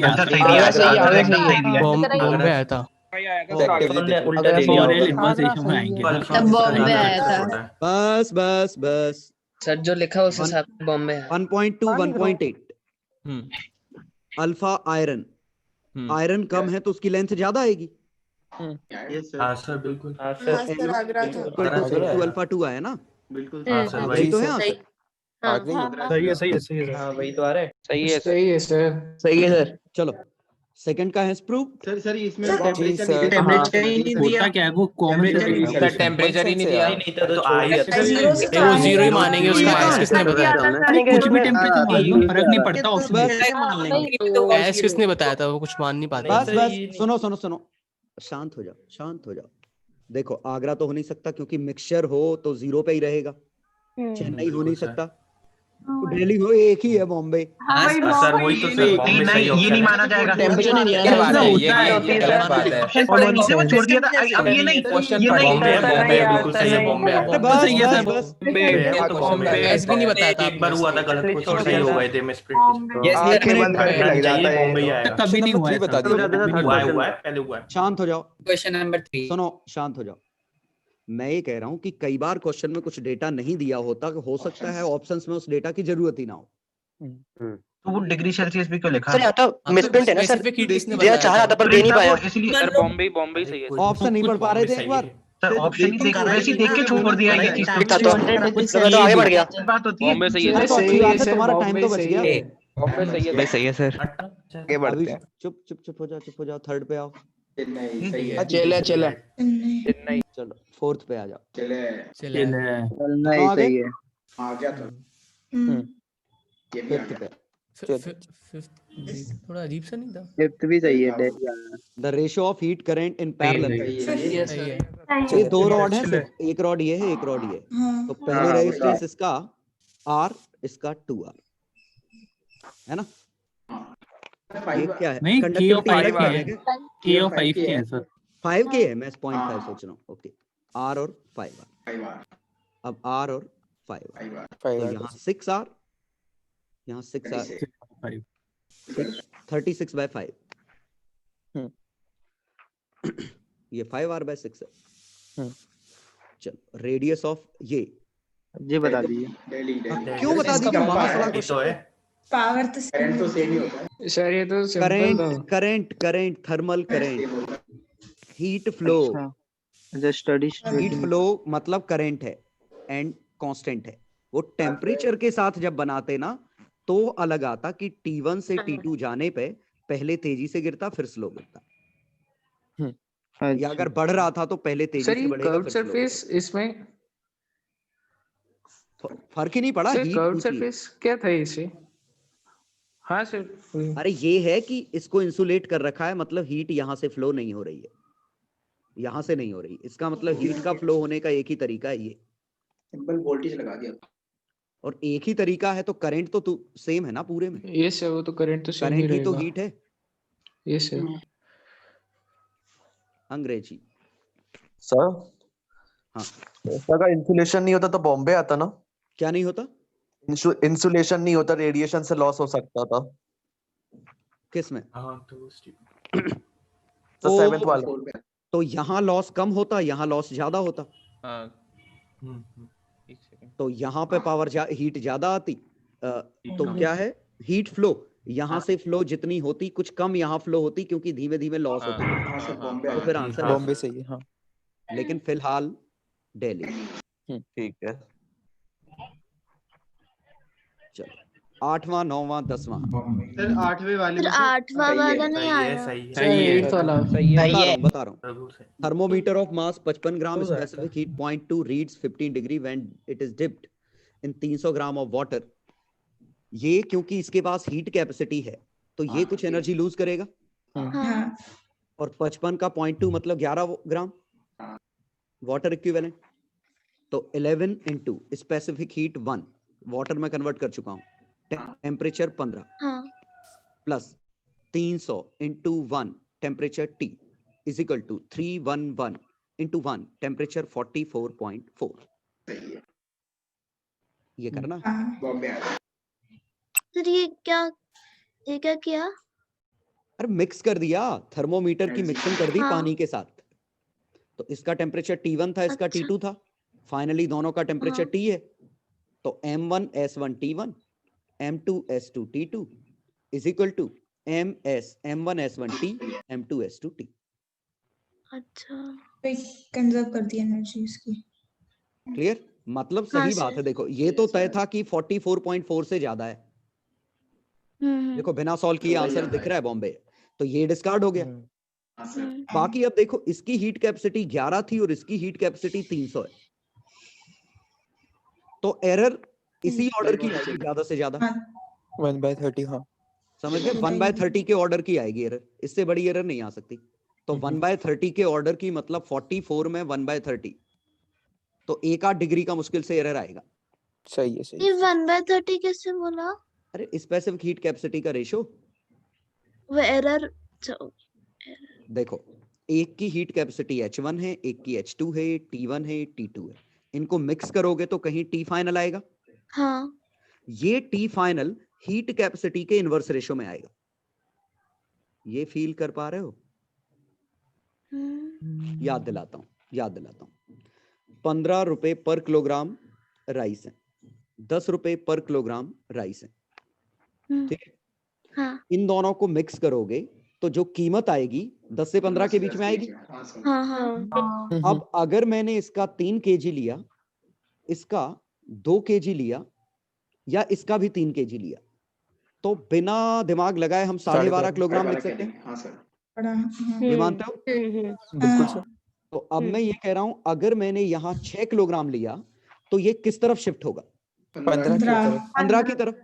बॉम्बे आया था। फॉरेल इनवर्स रेशियो में आएंगे ना। तब बॉम्बे आया था बस बस बस सर, जो लिखा उस हिसाब से बॉम्बे है। 1.2 1.8 अल्फा आयरन, आयरन कम है तो उसकी लेंथ ज्यादा आएगी। हाँ सर बिल्कुल। तो अल्फा 2 आया ना, बिल्कुल वही तो है आंसर। सही है हाँ वही तो आ रहा है। सही है सर। चलो सेकंड का है प्रूव। सर इसमें टेम्परेचर ही नहीं दिया। होता क्या है वो कॉमन टेम्परेचर ही नहीं दिया। तो आइस वो जीरो ही मानेंगे उसका। आइस किसने बताया था? कुछ भी टेम्परेचर मान लो, फर्क नहीं पड़ता ऑप्शन। आइस किसने बताया था? वो कुछ मान नहीं पाते। बस सुनो शांत हो जाओ। देखो आगरा तो हो नहीं सकता क्योंकि मिक्सचर हो तो 0 पे ही रहेगा। चेन्नई हो नहीं सकता, तो दिल्ली हो, एक ही है बॉम्बे। सर वही तो सर बॉम्बे सही ऑप्शन। ये नहीं माना जाएगा। टेम्परेचर नहीं दिया। गलत बात है, ये गलत बात है। ऑप्शन पढ़ने से वो छोड़ दिया था। अब ये नहीं बॉम्बे बिल्कुल सही है। बॉम्बे आइस भी नहीं बताया था। एक बार हुआ था गलत, कुछ सही हो गए थे। मैं कभी नहीं हुआ है, बता दिया। हुआ है पहले हुआ है। शांत हो जाओ, क्वेश्चन नंबर 3। सुनो शांत हो जाओ। मैं ये कह रहा हूँ कि कई बार क्वेश्चन में कुछ डेटा नहीं दिया होता, हो सकता है ऑप्शंस में उस डेटा की जरूरत ही ना हो। तो वो डिग्री सेल्सियस भी क्यों लिखा? सर यहाँ तो मिसप्रिंट है ना सर, दिया चाह रहा था पर दे नहीं पाया। इसलिए बॉम्बे सही है। ऑप्शन नहीं पढ़ पा रहे थे एक बार। सर ऑप्शन ही देख के छोड़ दिया ये चीज। तो आगे बढ़ गया। बात होती है। बॉम्बे सही है। तो अच्छी बात है, तुम्हारा टाइम तो बच गया। बॉम्बे सही है सर। आगे बढ़ते हैं। चुप हो जाओ, थर्ड पे आओ। चले चेन्नई। चलो फोर्थ पे आ जाओ। चेन्नई सही है। फिफ्थ पे थोड़ा अजीब सा नहीं था? फिफ्थ भी सही है। The ratio of heat current in parallel. सही है। ये दो रॉड है, सिर्फ एक रॉड ये है, एक रॉड ये। तो पहले रेजिस्टेंस इसका R, इसका 2R है ना। ये क्या है? नहीं, K of 5 कंडक्टिविटी है। K of 5 के है सर। 5 के है, मैं 0.5 सोच रहा हूँ। ओके, R और 5R। अब R और 5R, तो यहाँ 6R, यहाँ 6R, 36/5। ये 5R/6 है। चलो रेडियस ऑफ ये बता दीजिए। क्यों बता दीजिए? महासला तो है पावर तो सेम ही होता है सर। ये तो current thermal current, heat flow. Heat flow मतलब करंट है एंड कांस्टेंट है। वो टेम्परेचर के साथ जब बनाते ना तो अलग आता कि T1 से T2 जाने पे पहले तेजी से गिरता फिर स्लो गिरता, या अगर बढ़ रहा था तो पहले तेजी से बढ़ेगा कर्व फिर स्लो सरफेस इसमें फर्क ही नहीं पड़ा। सर हीट कर्व पूछिए। सरफेस क्या था इसे? हाँ सर। अरे ये है कि इसको इंसुलेट कर रखा है, मतलब हीट यहाँ से फ्लो नहीं हो रही है, यहाँ से नहीं हो रही। इसका मतलब हीट का फ्लो होने का एक ही तरीका है, ये सिंपल वोल्टेज लगा दिया। और एक ही तरीका है तो करंट तो सेम है ना पूरे में। ये सर वो तो करंट तो सेम ही करंट ही तो रहेगा। हीट है। ये सर। अंग्रेजी सर हाँ, अगर इंसुलेशन नहीं होता तो बॉम्बे आता ना। क्या नहीं होता? इंसुलेशन नहीं होता, रेडिएशन से लॉस हो सकता था। किस में? तो 7th वाला। तो यहाँ लॉस कम होता, यहाँ लॉस ज्यादा होता। तो यहाँ पे पावर हीट ज्यादा आती। तो क्या है? हीट फ्लो यहाँ से फ्लो जितनी होती कुछ कम यहाँ फ्लो होती, क्योंकि धीमे धीमे लॉस होती। तो फिर आंसर बॉम्बे सही है। हाँ, लेकिन फिलहाल दिल्ली। ठीक है। चलो 8वां 9वां 10वां। सर 8वें वाले में 8वां वाला नहीं आया। बता रहा हूँ। Thermometer of mass 55 gram, specific heat 0.2 reads 15 degree when it is dipped in 300 gram of water. ये क्योंकि इसके पास हीट कैपेसिटी है तो ये कुछ एनर्जी लूज करेगा। और 55 का 0.2 मतलब 11 ग्राम वाटर इक्विवेलेंट। तो 11 इंटू स्पेसिफिक हीट 1 वाटर में कन्वर्ट कर चुका हूँ, टेम्परेचर 15 हाँ plus 300 into 1 temperature T is equal to 311 into 1 temperature 44.4। ये करना। सर ये क्या किया? अरे मिक्स कर दिया, थर्मोमीटर की मिक्सिंग कर दी हाँ। पानी के साथ। तो इसका टेम्परेचर T1 था, इसका अच्छा। T2 था, फाइनली दोनों का टेम्परेचर हाँ। T है। तो M1S1 T1 M2S2 T2 is equal to M1S1 T M2S2 T। अच्छा कंजर्व कर दी एनर्जी इसकी। क्लियर? मतलब हाँ सही बात सर। है। देखो ये तो तय था कि 44.4 से ज्यादा है। देखो बिना सॉल्व किए आंसर दिख रहा है बॉम्बे, तो ये डिस्कार्ड हो गया। बाकी अब देखो इसकी हीट कैपेसिटी 11 थी और इसकी हीट कैपेसिटी 300 है, तो एरर इसी ऑर्डर की आएगी ज्यादा से ज्यादा। 1/30। हाँ समझ गए? 1/30 के ऑर्डर की आएगी एरर, इससे बड़ी एरर नहीं आ सकती। तो 1/30 के ऑर्डर की मतलब 44 में 1/30, तो 1/8 डिग्री का मुश्किल से एरर आएगा। सही है सही ये 1/30 कैसे बोला? अरे स्पेसिफिक हीट कैपेसिटी का रेशो। वो एरर देखो एक की हीट कैपेसिटी H1 है, एक की H2 है, T1 है, T2 है। इनको मिक्स करोगे तो कहीं T फाइनल आएगा। हाँ ये T फाइनल हीट कैपेसिटी के इनवर्स रेशो में आएगा। ये फील कर पा रहे हो? याद दिलाता हूं 15 रुपए पर किलोग्राम राइस है, 10 रुपए पर किलोग्राम राइस है, ठीक है? हाँ इन दोनों को मिक्स करोगे तो जो कीमत आएगी 10 से 15 के बीच में आएगी। हाँ हाँ अब अगर मैंने इसका 3 kg लिया, इसका 2 kg लिया या इसका भी 3 kg लिया, तो बिना दिमाग लगाए हम 12.5 किलोग्राम लिख सकते हैं। ये मानते हो? बिल्कुल सर। तो अब मैं ये कह रहा हूं अगर मैंने यहाँ 6 किलोग्राम लिया तो ये किस तरफ शिफ्ट होगा? 15 की तरफ।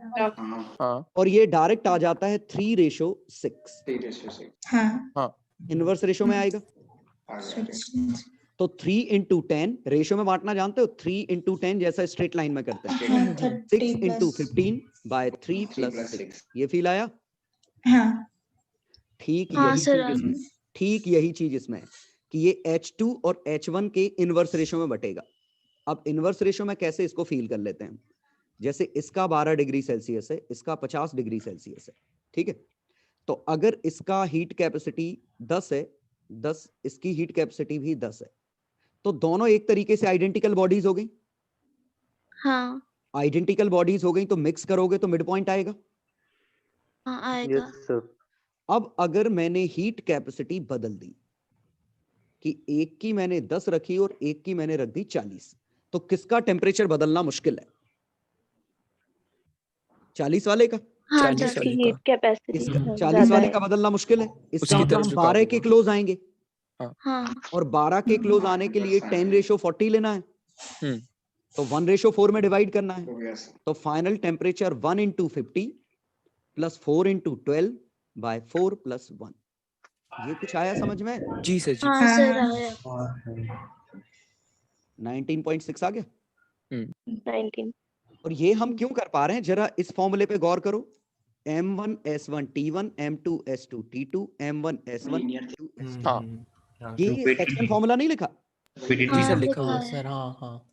हाँ और ये डायरेक्ट आ जाता है 3:6। हाँ इनवर्स रेशो में आएगा। तो 3 into 10 रेशो में बांटना जानते हो? 3 into 10 जैसा स्ट्रेट लाइन में करते हैं। 6 into 15 by 3 plus 6। ये फील आया? ठीक हाँ यही सर, चीज इसमें, ठीक यही चीज इसमें है कि ये H2 और H1 के इनवर्स रेशो में बटेगा। अब इनवर्स रेशो में कैसे इसको फील कर लेते हैं? जैसे इसका 12 डिग्री सेल्सियस है, इसका 50 डिग्री सेल्सियस है, ठीक है? तो अगर इसका हीट कैपेसिटी 10 है, 10 इसकी हीट कैपेसिटी भी 10 है, तो दोनों एक तरीके से आइडेंटिकल बॉडीज हो गई। हाँ आइडेंटिकल बॉडीज हो गई तो मिक्स करोगे तो मिड पॉइंट आएगा। हाँ आएगा। अब अगर मैंने हीट कैपेसिटी बदल दी कि एक की मैंने 10 रखी और एक की मैंने रख दी 40, तो किसका टेम्परेचर बदलना मुश्किल है? 40 वाले का। हाँ 40 जिसकी वाले हीट का। कैपेसिटी इसका 40 ज्यादा वाले है। का बदलना मुश्किल है। इसका उसकी मतलब तरफ हम झुका 12 के दूंगा। क्लोज आएंगे हाँ और 12 के क्लोज आने के लिए 10:40 लेना है, हम्म तो 1:4 में डिवाइड करना है। तो final temperature 1 into 50 plus 4 into 12 by 4 plus 1। ये कुछ आया समझ में? जी सर जी। हाँ सर आया। 19.6 आ गया। 19। और ये हम क्यों कर पा रहे हैं? जरा इस फॉर्मूले पे गौर करो। M1S1 T1 M2S2 T2 M1S1 T2S2। हाँ ये सेक्शन फॉर्मूला नहीं लिखा जी हाँ सर लिखा हुआ हाँ है। सर, हाँ हाँ।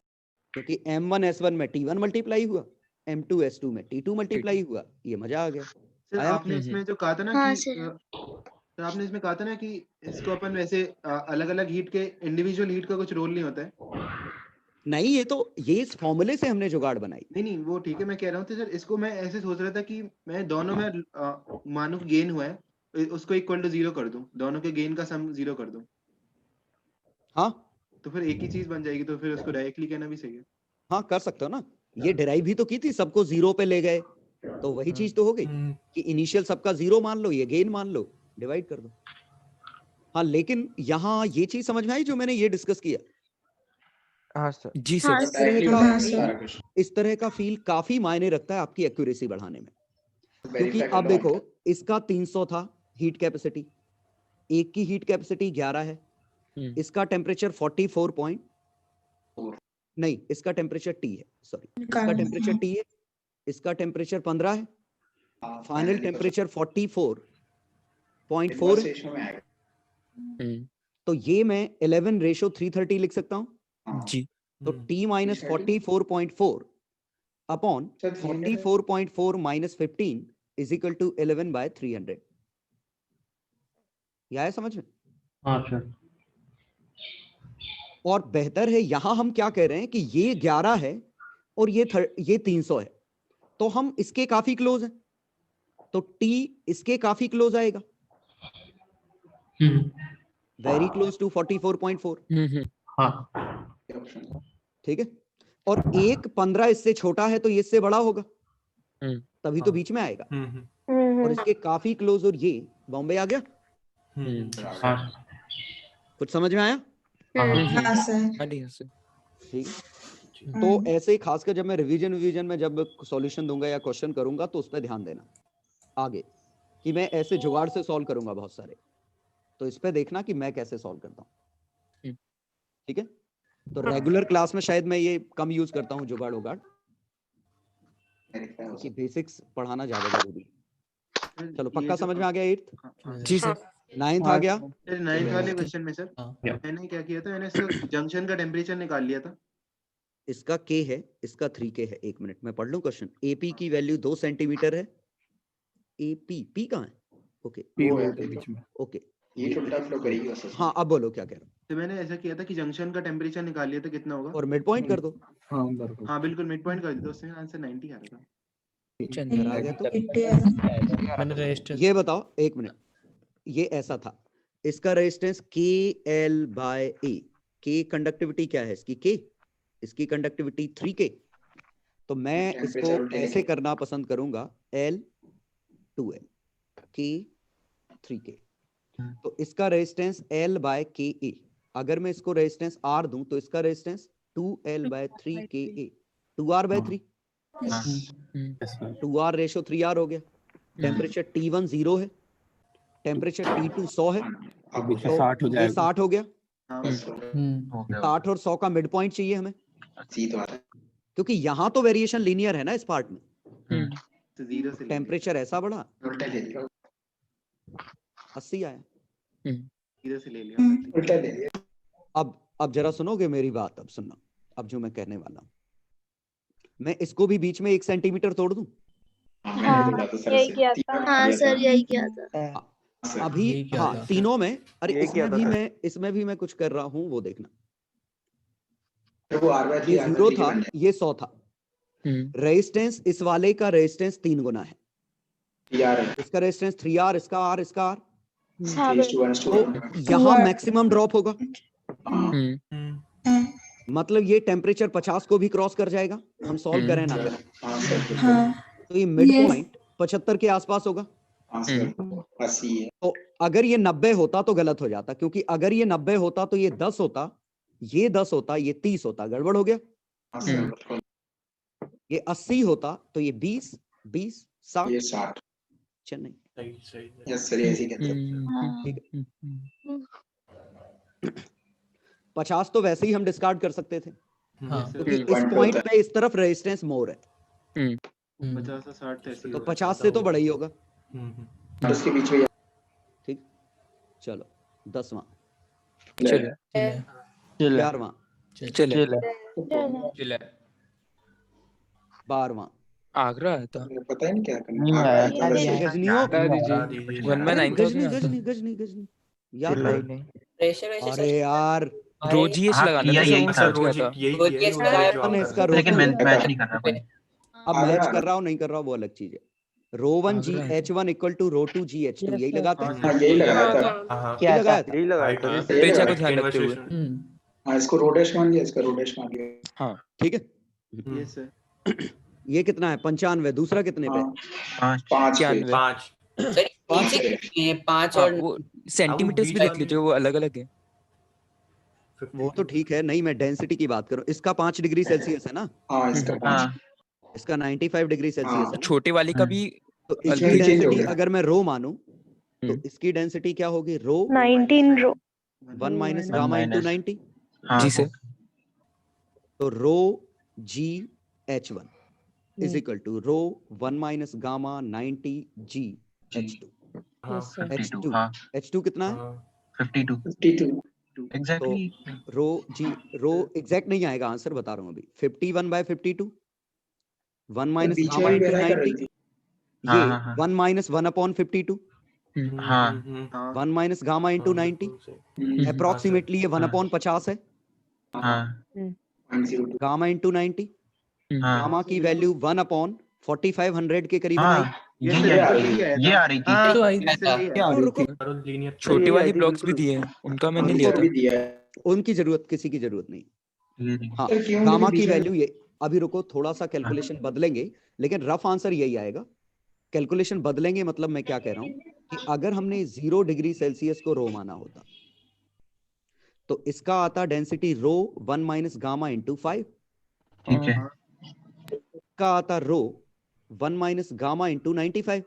क्योंकि M1S1 में T1 मल्टीप्लाई हुआ, M2S2 में T2 मल्टीप्लाई हुआ। ये मजा आ गया। सर आया? आपने इसमें जो कहा था ना हाँ कि सर। तो आपने इसमें कहा था ना कि इसको अपन वैसे अलग अलग हीट के इंडिविजुअल हीट का कुछ रोल नहीं होता है। नहीं, ये इस फॉर्मूले से हमने जुगाड़ बनाई। नहीं वो ठीक है, मैं कह रहा हूँ तो सर इसको मैं ऐसे सोच रहा था कि मैं दोनों में मानो गेन हुआ है उसको इक्वल टू 0 कर दूं, दोनों के गेन का सम 0 कर दूं। हाँ तो फिर एक ही चीज बन जाएगी, तो फिर उसको डायरेक्टली कहना भी सही है। हाँ कर सकते हो ना। ये डिराइव भी तो की थी, सबको 0 पे ले गए, तो वही चीज तो हो गई कि इनिशियल सबका 0 मान लो, ये गेन मान लो, डिवाइड कर दो। हाँ लेकिन यहाँ ये चीज समझ में आई जो मैंने ये डिस्कस किया? हाँ सर जी हाँ सर। इस तरह का फील काफी मायने रखता है आपकी एक्यूरेसी बढ़ाने में। क्योंकि अब देखो इसका 300 था हीट कैपेसिटी, एक की हीट कैपेसिटी 11 है, इसका टेम्परेचर 44.4, नहीं, इसका टेम्परेचर T है, सॉरी, इसका टेम्परेचर T है, इसका टेम्परेचर 15 है, फाइनल टेम्परेचर 44.4 है। तो ये मैं 11:330 लिख सकता हूँ जी। तो T minus 44.4 upon 44.4 minus 15 is equal to 11/300। यह है समझ में? हाँ सर। और बेहतर है, यहां हम क्या कह रहे हैं कि ये 11 है और ये 300 है, तो हम इसके काफी क्लोज हैं, तो T इसके काफी क्लोज आएगा, वेरी क्लोज टू 44.4। हाँ ठीक है, और एक 15 इससे छोटा है तो ये इससे बड़ा होगा, तभी तो बीच में आएगा, और इसके काफी क्लोज, और ये बॉम्बे आ गया। कुछ समझ में आया? हाँ सर। ठीक। तो ऐसे ही खासकर जब मैं रिवीजन में जब सॉल्यूशन दूंगा या क्वेश्चन करूंगा तो उस पर ध्यान देना आगे, कि मैं ऐसे जुगाड़ से सॉल्व करूंगा बहुत सारे, तो इस पे देखना कि मैं कैसे सॉल्व करता हूँ। ठीक है, तो रेगुलर क्लास में शायद मैं ये कम यूज करता हूँ जुगाड़ उगाड़, क्योंकि बेसिक्स पढ़ाना ज्यादा जरूरी है। चलो पक्का समझ में आ गया 8th? जी सर। 9th आ गया? 9th वाले क्वेश्चन में सर मैंने क्या किया था, मैंने इसका जंक्शन का टेम्परेचर निकाल लिया था। इसका K है, इसका 3K है। 1 मिनट में पढ़ लूं क्वेश्चन। AP की वैल्यू 2 सेंटीमीटर है। AP P कहाँ है? ओके ओके, ये उल्टा फ्लो करेगी वैसे। हाँ अब बोलो क्या कह रहे हो? तो मैंने ऐसा किया था कि जंक्शन का टेम्परेचर निकाल लिया था, कितना होगा, और मिड पॉइंट कर दो। हाँ बिल्कुल मिड पॉइंट कर दिया, उसमें आंसर 90 आ रहा था। चंद्र आ गया तो मैंने रजिस्टर। ये बताओ 1 मिनट, ये ऐसा था, इसका रेजिस्टेंस KL/A, K कंडक्टिविटी क्या है इसकी? K, इसकी कंडक्टिविटी 3K, तो मैं इसको ऐसे करना पसंद करूंगा, L2L K 3K, तो इसका रेजिस्टेंस L/KA। अगर मैं इसको रेजिस्टेंस R दूं तो इसका resistance 2L/3KA, 2R/3, 2R ratio 3R हो गया। टेम्परेचर T1 0 है, टेम्परेचर T2 100 है, तो 60 हो गया। 60 और 100 का मिड पॉइंट चाहिए हमें, क्योंकि यहाँ तो वेरिएशन लीनियर है ना इस पार्ट में। टेम्परेचर ऐसा बढ़ा, 80 आया। से ले लिया। अब जरा सुनोगे मेरी बात? अब सुनना, अब जो मैं कहने वाला हूँ, मैं इसको भी बीच में 1 सेंटीमीटर तोड़ दूं? यही किया था। हाँ सर यही किया था अभी। हाँ तीनों में, अरे इसमें भी मैं कुछ कर रहा हूँ, वो देखना। ये 0 था, ये 100 था। रेजिस्टेंस इस वाले का रेजिस्टेंस 3 गुना है, इसका रेजिस्टेंस 3R, इसका R, इसका R, तो यहाँ मैक्सिमम ड्रॉप होगा। मतलब ये टेम्परेचर 50 को भी क्रॉस कर जाएगा, हम सॉल्व करें ना करें। तो ये मिड पॉइंट 75 के आसपास होगा। तो अगर ये 90 होता तो गलत हो जाता, क्योंकि अगर ये 90 होता तो ये 10 होता, ये 10 होता, ये 30 होता, गड़बड़ हो गया। ये 80 होता तो ये 20, 20, 60, चेन्नई। ठीक है, 50 तो वैसे ही हम डिस्कार्ड कर सकते थे, क्योंकि इस पॉइंट पे इस तरफ रेजिस्टेंस मोर है। 50 से 60 तो 50 से तो बड़ा ही होगा। उसके बीच में। ठीक, चलो 10वां, 11वां, 12वां, आगरा आया था, पता ही नहीं क्या करना। गजनी हो, गजनी यार। अरे यार रोजीएस लगाना था, यही सर, इसका लेकिन मैं मैच नहीं कर रहा। अब मैच कर रहा हूँ नहीं कर रहा हूँ वो अलग चीज है। ρ1 GH1 इक्वल टू ρ2 GH2, यही लगाते हैं। यही लगाया था। क्या लगाया था? यही लगाया था। टेम्परेचर को ध्यान रखते हुए। हाँ, इसको रोडेश मान लिया, इसका रोडेश मान लिया। हाँ ठीक है। Yes sir. ये कितना है? 95। दूसरा कितने पे? 5 5 और वो सेंटीमीटर्स भी देख लीजिए, वो अलग अलग है। वो तो ठीक है, नहीं मैं डेंसिटी की बात करूं। इसका 5 डिग्री सेल्सियस है ना? हाँ, इसका 95 डिग्री सेल्सियस है। छोटे वाले का भी तो इसकी डेंसिटी अगर मैं रो मानूं तो इसकी डेंसिटी क्या होगी? Rho 19 rho 1 minus gamma into 90। जी सर। तो rho g H1 is equal to rho 1 minus gamma 90 g H2। H2 कितना है? 52 एग्जैक्टली। रो जी रो एग्जैक्ट नहीं आएगा, आंसर बता रहा हूँ अभी। 51/52 1 माइनस गामा इंटू 90 ये 1 minus 1/52 1 minus gamma into 90 approximately ये 1/50 है। गामा इंटू 90 गामा की वैल्यू 1/4500 के करीब आई। ये आ रही थी। छोटे वाली ब्लॉक्स भी दिए हैं, उनका मैंने लिया था। उनकी जरूरत किसी की जरूरत नहीं। हाँ गामा की वैल्यू ये, अभी रुको थोड़ा सा कैलकुलेशन बदलेंगे, लेकिन रफ आंसर यही आएगा। कैलकुलेशन बदलेंगे मतलब मैं क्या कह रहा हूं कि अगर हमने 0 डिग्री सेल्सियस को रो माना होता तो इसका आता density rho 1 minus gamma into 5। ठीक है। इसका आता रो 1 माइनस गामा इंटू 95।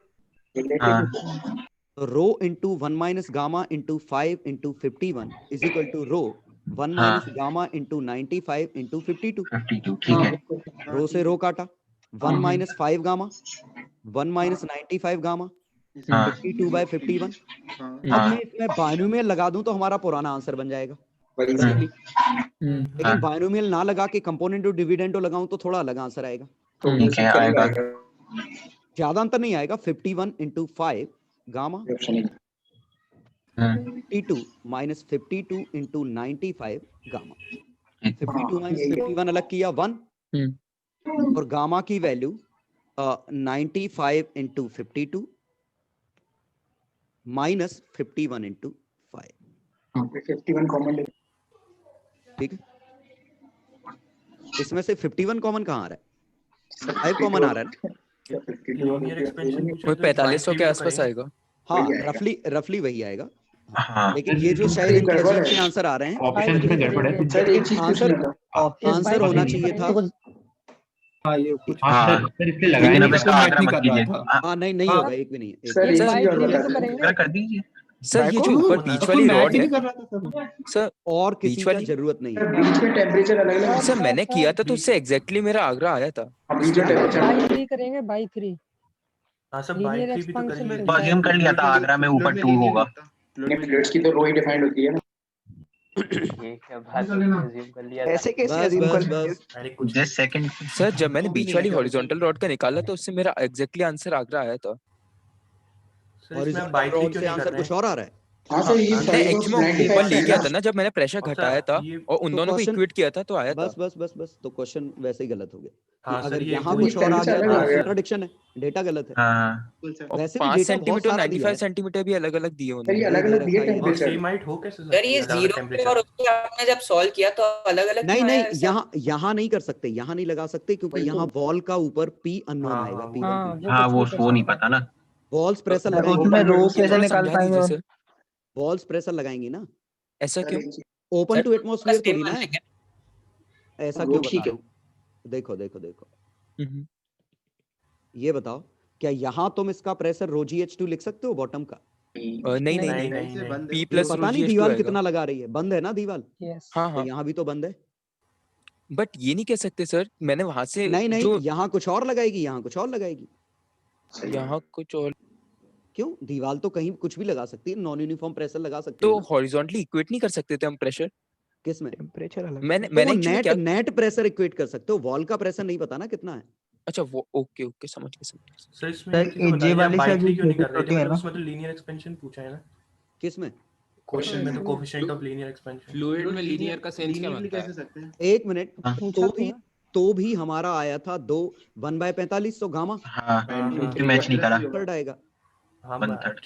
तो rho into 1 minus gamma into 5 into 51 is equal to rho 1 minus gamma into 95 into 52। ठीक है। रो से रो काटा, 1 माइनस 5 गामा 1 माइनस 95 गामा 52/51। अब मैं इसमें बाइनोमियल लगा दूं तो हमारा पुराना आंसर बन जाएगा। लेकिन बाइनोमियल ना लगा के कंपोनेंट और डिविडेंड लगाऊं तो थोड़ा अलग आंसर आएगा। ठीक है, आएगा। ज्यादा अंतर नहीं आएगा। 51 into 5 gamma 52 minus 52 into 95 gamma. 52 minus 51 अलग किया 1 और गामा की value 95 into 52 minus 51 into 5। 51 common है। ठीक है, इसमें से 51 कॉमन कहाँ आ रहा है? 5 कॉमन आ रहा है ना? कोई 4500 के आसपास आएगा। हाँ रफली वही आएगा। लेकिन ये जो शायद इनके अजीब से आंसर आ रहे हैं, ऑप्शंस में गड़बड़ है। सर एक चीज आंसर होना चाहिए था। हाँ नहीं होगा, एक भी नहीं। कर दीजिए सर। ये जो ऊपर बीच वाली रॉड है सर, और किसी की जरूरत नहीं है। बीच में टेम्परेचर अलग-अलग सर मैंने किया था तो उससे एग्जैक्टली मेरा आगरा आया था। बीच में टेम्परेचर बाई 3 करेंगे, बाई 3। हां सब बाय 3 भी तो करेंगे। अज्यूम कर लिया था आगरा में ऊपर 2 होगा। प्लेट्स की तो रो ही डिफाइंड होती है ना। ऐसे कैसे अज्यूम कर लिया? Just second. सर जब मैंने बीच वाली हॉरिजॉन्टल रॉड का निकाला तो उससे मेरा एग्जैक्टली आंसर आगरा आया था। हॉरिजॉन्टल रॉड से आंसर कुछ और आ रहा है। हां सर ये एक्चुअली ऊपर ले गया था ना जब मैंने प्रेशर घटाया था और उन दोनों को इक्वेट किया था तो आया था। बस तो क्वेश्चन वैसे ही गलत हो गया। हाँ, अगर सर, यहाँ कुछ और आ गया तो कॉन्ट्रडिक्शन है, डेटा गलत है। वैसे 5 सेंटीमीटर और 95 सेंटीमीटर भी अलग-अलग दिए उन्होंने। ये अलग-अलग दिए टेंपरेचर। सेम हाइट हो कैसे सर ये 0 पे और उसको आपने जब सॉल्व किया तो अलग-अलग नहीं यहाँ नहीं कर सकते, यहाँ नहीं लगा सकते क्योंकि यहाँ वॉल का ऊपर P अननोन आएगा। P हां वो नहीं पता ना। वॉल्स प्रेशर लगाएंगे। वॉल्स प्रेशर लगाएंगी ना। ऐसा क्यों? ओपन टू एटमॉस्फेयर थोड़ी ना है। ऐसा क्यों बता रहा हूं? देखो ये बताओ, क्या यहाँ तुम इसका प्रेशर ρgH2 लिख सकते हो बॉटम का? नहीं P प्लस पता नहीं दीवार कितना लगा रही है, बंद है ना दीवार? हाँ यहाँ भी तो बंद है। बट ये नहीं कह सकते सर, मैंने वहां से नहीं यहाँ कुछ और लगाएगी, यहाँ कुछ और लगाएगी। यहाँ कुछ और क्यों? दीवार तो कहीं कुछ भी लगा सकती है, नॉन यूनिफॉर्म प्रेशर लगा सकती है। तो हॉरिजॉन्टली इक्वेट नहीं कर सकते थे हम प्रेशर? किसमें? टेम्परेचर अलग। मैंने नेट प्रेशर इक्वेट कर सकते हो, वॉल का प्रेशर नहीं पता ना कितना है। अच्छा वो ओके समझ गया। सर इसमें जे वाली से क्यों नहीं कर रहे थे? उसमें तो लीनियर एक्सपेंशन पूछा है ना। किसमें? क्वेश्चन में तो coefficient of linear expansion. Fluid में लीनियर का सेंस क्या बनता है? एक मिनट, तो भी हमारा आया था 2 1/45 तो गामा। हां मैच नहीं करा। थर्ड आएगा। हां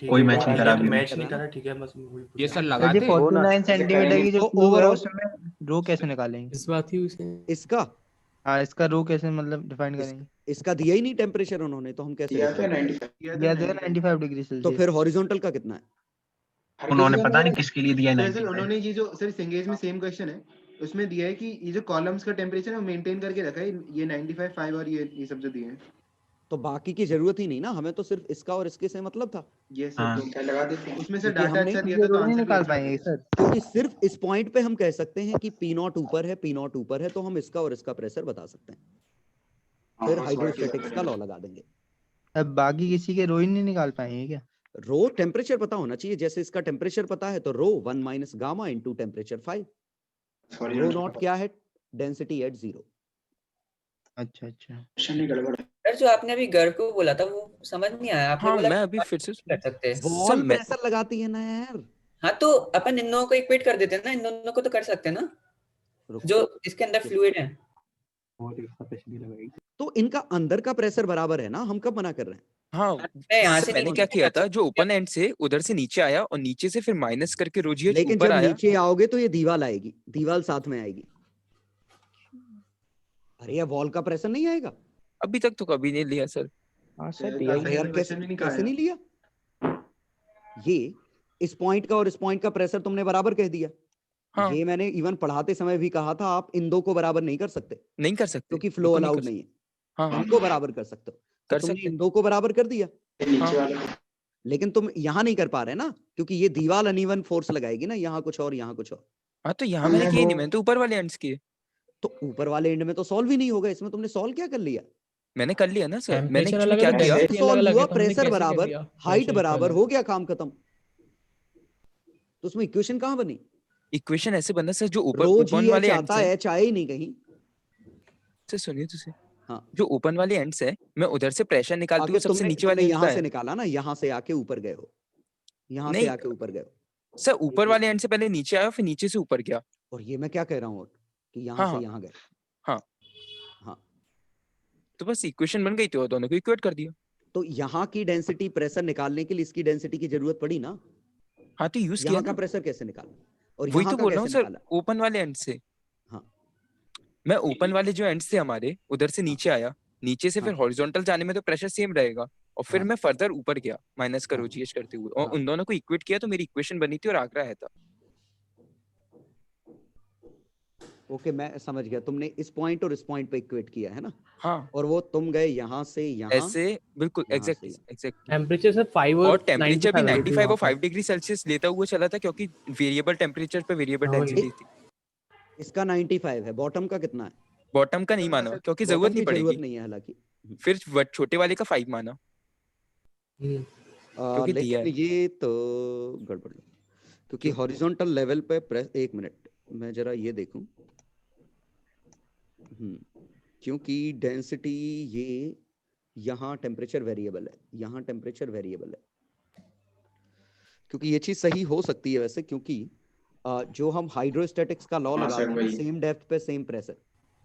कोई मैच नहीं करा। मैच नहीं करा, ठीक है बस ये सर लगाते 49 सेंटीमीटर की जो ओवर है उसमें रो कैसे निकालेंगे? इस बात ही उसे इसका हां इसका रो कैसे मतलब डिफाइन करेंगे? इसका दिया ही नहीं टेम्परेचर उन्होंने, तो हम कैसे दिया था 95 डिग्री सेल्सियस। तो फिर हॉरिजॉन्टल का कितना है? उन्होंने पता नहीं किसके लिए दिया है। उन्होंने ये जो सर सिंगेज में सेम क्वेश्चन है उसमें दिया है कि ये जो कॉलम्स का टेम्परेचर है वो मेंटेन करके रखा है, ये 95 5 और ये सब जो दिए हैं तो बाकी की जरूरत ही नहीं ना, हमें तो सिर्फ इसका और इसके से मतलब था। ये सर तो क्या लगा देते हैं उसमें से क्योंकि डाटा हमने अच्छा दिया था तो आंसर निकाल पाएंगे सर। क्योंकि सिर्फ इस पॉइंट पे हम कह सकते हैं कि P नॉट ऊपर है, P नॉट ऊपर है, तो हम इसका और इसका प्रेशर बता सकते हैं, फिर हाइड्रोस्टैटिक्स का लॉ लगा देंगे। अब बाकी किसी के रो ही नहीं निकाल पाएंगे क्या? रो टेम्परेचर पता होना चाहिए, जैसे इसका टेम्परेचर पता है तो rho 1 minus gamma into temperature 5। Rho naught क्या है? Density at 0। अच्छा अच्छा सर जो आपने अभी घर को बोला था वो समझ नहीं आया। आपने बोला मैं अभी फिर से कर सकते हैं। वॉल प्रेशर लगाती है ना यार। हाँ तो अपन इन दोनों को इक्वेट कर देते हैं ना, इन दोनों को तो कर सकते हैं ना जो इसके अंदर फ्लूइड है। तो इनका अंदर का प्रेशर बराबर है ना, हम कब मना कर रहे हैं? हाँ यहाँ से मैंने क्या किया था, जो ओपन एंड से उधर से नीचे आया और नीचे से फिर माइनस करके रोजिएट लेकिन ऊपर जब आया। नीचे आओगे तो ये दीवार आएगी, दीवार साथ में आएगी। अरे ये वॉल का प्रेशर नहीं आएगा? अभी तक तो कभी नहीं लिया सर। हाँ सर यार कैसे नहीं लिया? ये इस पॉइंट का और इस पॉइंट का प्रेशर तुमने बराबर कह दिया। हाँ। ये मैंने इवन पढ़ाते समय भी कहा था, आप इन दो को बराबर नहीं कर सकते, नहीं कर सकते क्योंकि फ्लो अलाउड नहीं है। हाँ इनको बराबर कर सकते हो, कर तुमने सकते इन दो को बराबर कर दिया। लेकिन तुम यहाँ नहीं कर पा रहे ना, क्योंकि ये दीवार अनइवन फोर्स लगाएगी ना, यहाँ कुछ और यहाँ कुछ और। हाँ तो यहाँ मैंने किए नहीं, मैंने तो ऊपर वाले एंड्स किए। तो ऊपर वाले एंड में तो सॉल्व ही नहीं होगा, इसमें तुमने सॉल्व क्या कर लिया? मैंने कर लिया ना सर। मैंने टेम्परेचर एक्चुअली अलग क्या है तो किया, density अलग सॉल्व अलग हुआ, है, तो हमने प्रेशर कैसे कर बराबर, दिया? हाइट Pressure बराबर, equal हो गया काम खत्म। तो उसमें इक्वेशन कहाँ बनी? इक्वेशन ऐसे बना सर, जो ऊपर रो ओपन जी वाले एच एंड्स आता है। है, चाहे ही नहीं कहीं। से सुनिए तुझे, हाँ जो ओपन वाले एंड्स है, मैं उधर से प्रेशर निकालती आगे हूँ, सबसे तुमने नीचे वाले एंड यहाँ का से है। निकाला ना, यहाँ से आके ऊपर गए हो, यहाँ से नहीं आके ऊपर गए हो। सर, ऊपर वाले एंड से पहले नीचे आया, फिर नीचे से ऊपर गया। और ये मैं क्या कह रहा हूँ कि यहाँ हाँ से हाँ यहाँ गए। हाँ हाँ तो बस इक्वेशन बन गई थी और दोनों को इक्वेट कर दिया। तो यहाँ की डेंसिटी प्रेशर निकालने के लिए इसकी डेंसिटी की जरूरत पड़ी ना। हाँ तो यूज किया यहाँ का ना, प्रेशर कैसे निकाला और वही यहाँ तो का बोल रहा हूँ कैसे सर, निकाला? ओपन वाले एंड से। हाँ मैं ओपन वाले जो एंड्स थे हमारे, उधर से नीचे आया, नीचे से फिर हाँ हॉरिजॉन्टल जाने में तो प्रेशर सेम रहेगा, और फिर हाँ मैं फर्दर ऊपर गया माइनस का हाँ रोजीएच करते हुए, और हाँ उन दोनों को इक्वेट किया तो मेरी इक्वेशन बनी थी और आगरा है था। ओके मैं समझ गया, तुमने इस पॉइंट और इस पॉइंट पे इक्वेट किया है ना। हाँ और वो तुम गए यहाँ से यहाँ, ऐसे बिल्कुल यहाँ से एग्जैक्टली यहाँ। एग्जैक्टली। टेम्परेचर सर 5 और टेम्परेचर भी 95 95 और 5 डिग्री सेल्सियस लेता हुआ चला था, क्योंकि वेरिएबल टेम्परेचर पे वेरिएबल डेंसिटी थी। इसका 95 है, बॉटम का कितना है? बॉटम का नहीं माना क्योंकि जरूरत बॉटम नहीं की जरूरत पड़ेगी, नहीं है हालांकि। फिर छोटे वाले का 5 माना क्योंकि दिया लेकिन है। ये तो गड़बड़ है, क्योंकि हॉरिजॉन्टल लेवल पे प्रेस, एक मिनट मैं जरा ये देखूं। क्योंकि डेंसिटी ये यहाँ टेम्परेचर वेरिएबल है, यहाँ टेम्परेचर वेरिएबल है। क्योंकि ये चीज सही हो सकती है वैसे, क्योंकि जो हम हाइड्रोस्टैटिक्स का लॉ लगाते हैं ना, सेम डेप्थ पे सेम प्रेशर,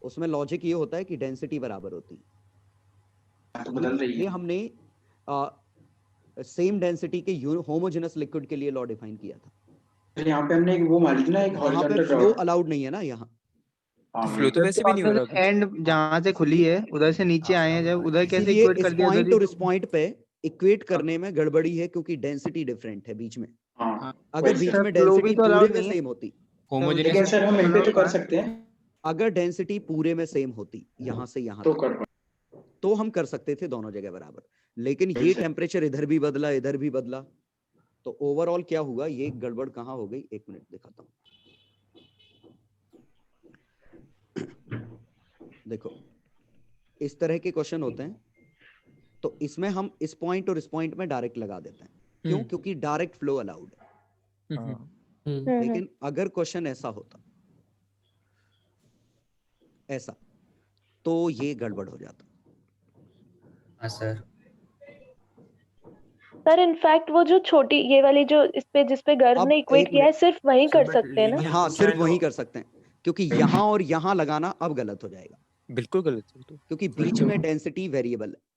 उसमें लॉजिक ये होता है कि डेंसिटी बराबर होती है। ये हमने सेम डेंसिटी के होमोजेनस लिक्विड के लिए लॉ डिफाइन किया था। यहाँ पे हमने एक वो मारी थी ना, एक हॉरिजॉन्टल फ्लो अलाउड नहीं है ना यहाँ। फ्लो तो वैसे भी नहीं हो रहा। एंड जहाँ से खुली है उधर से नीचे आए हैं, जब उधर कैसे इसीलिए इक्वेट कर इस दिया पॉइंट उधर और इस पॉइंट पे इक्वेट करने में गड़बड़ी है, क्योंकि डेंसिटी डिफरेंट है बीच में। अगर बीच में डेंसिटी पूरे में सेम होती, लेकिन सर हम इन पे तो कर सकते हैं। अगर डेंसिटी पूरे में सेम होती यहाँ से यहाँ तो हम कर सकते थे दोनों जगह बराबर। लेकिन ये टेम्परेचर इधर भी बदला, इधर भी बदला, तो ओवरऑल क्या हुआ, ये गड़बड़ कहाँ हो गई, एक मिनट दिखाता हूँ। देखो इस तरह के क्वेश्चन होते हैं, तो इसमें हम इस पॉइंट और इस पॉइंट में डायरेक्ट लगा देते हैं। क्यों? क्योंकि डायरेक्ट फ्लो अलाउड है। लेकिन अगर क्वेश्चन ऐसा होता, ऐसा, तो ये गड़बड़ हो जाता। हाँ सर। सर इनफैक्ट वो जो छोटी ये वाली जो इस पे जिस पे गर्व ने इक्वेट किया है, सिर्फ वहीं कर सकते हैं ना। हाँ सिर्फ वहीं कर सकते हैं, क्योंकि यहाँ और यहाँ लगाना अब गलत हो जाएगा। बिल्कुल गलत है तो, क्योंकि बीच में डेंसिटी वेरिएबल है।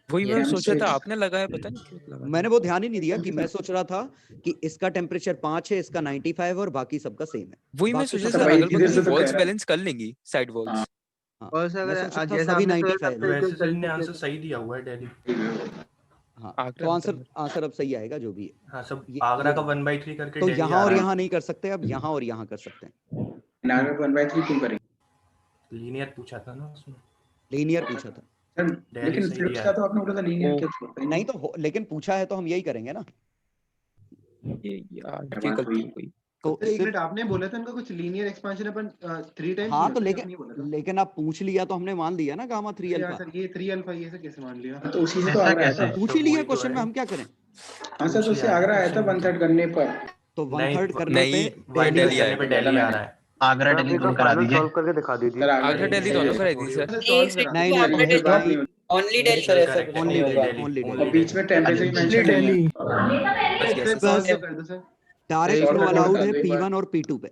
वही मैं सोचा था, आपने लगाया पता नहीं क्यों लगाया। मैंने वो ध्यान ही नहीं दिया कि मैं सोच रहा था कि इसका टेम्परेचर 5 है, इसका 95 और बाकी सबका सेम है। वही मैं सोचा था, अगल बगल वॉल्स बैलेंस कर लेंगी, साइड वॉल्स। और सर अगर जैसा सभी आपने 95 है। वैसे सर ने आंसर सही दिया हुआ है दिल्ली। हाँ तो आंसर अब सही आएगा जो भी है। हाँ सब आगरा का 1/3 करके तो यहाँ और यहाँ नहीं कर सकते, अब यहाँ और यहाँ कर सकते हैं। आगरा 1/3 क्यों करें? लीनियर पूछा था ना उसमें। लीनियर पूछा था। लेकिन फ्लिप्स का तो आपने बोला था लीनियर केस होता है नहीं तो लेकिन पूछा है तो हम यही करेंगे ना। ये यार ये गलती हो गई। तो एक मिनट, आपने बोला था उनका कुछ लीनियर एक्सपेंशन अपन 3 टाइम्स। हाँ तो लेकिन आप पूछ लिया तो हमने मान लिया ना गामा 3 यार अल्फा। सर ये 3 अल्फा ये से कैसे मान लिया? तो उसी से तो आगरा आया था। पूछ ही लिया क्वेश्चन में, हम क्या करें। हाँ सर, तो उससे आगरा आया था 1/3 करने पर। तो 1/3 करने पे दिल्ली आ रहा है। आगरा दिल्ली दोनों करा दीजिए। सॉल्व करके दिखा दीजिए। आगरा दिल्ली दोनों करा दीजिए सर। नहीं ओनली दिल्ली सर, ऐसा कुछ नहीं होगा। ओनली और बीच में टेम्परेचर मेंशन दिल्ली। सॉल्व कर दो सर। डायरेक्ट फ्लो अलाउड है P1 और P2 पे।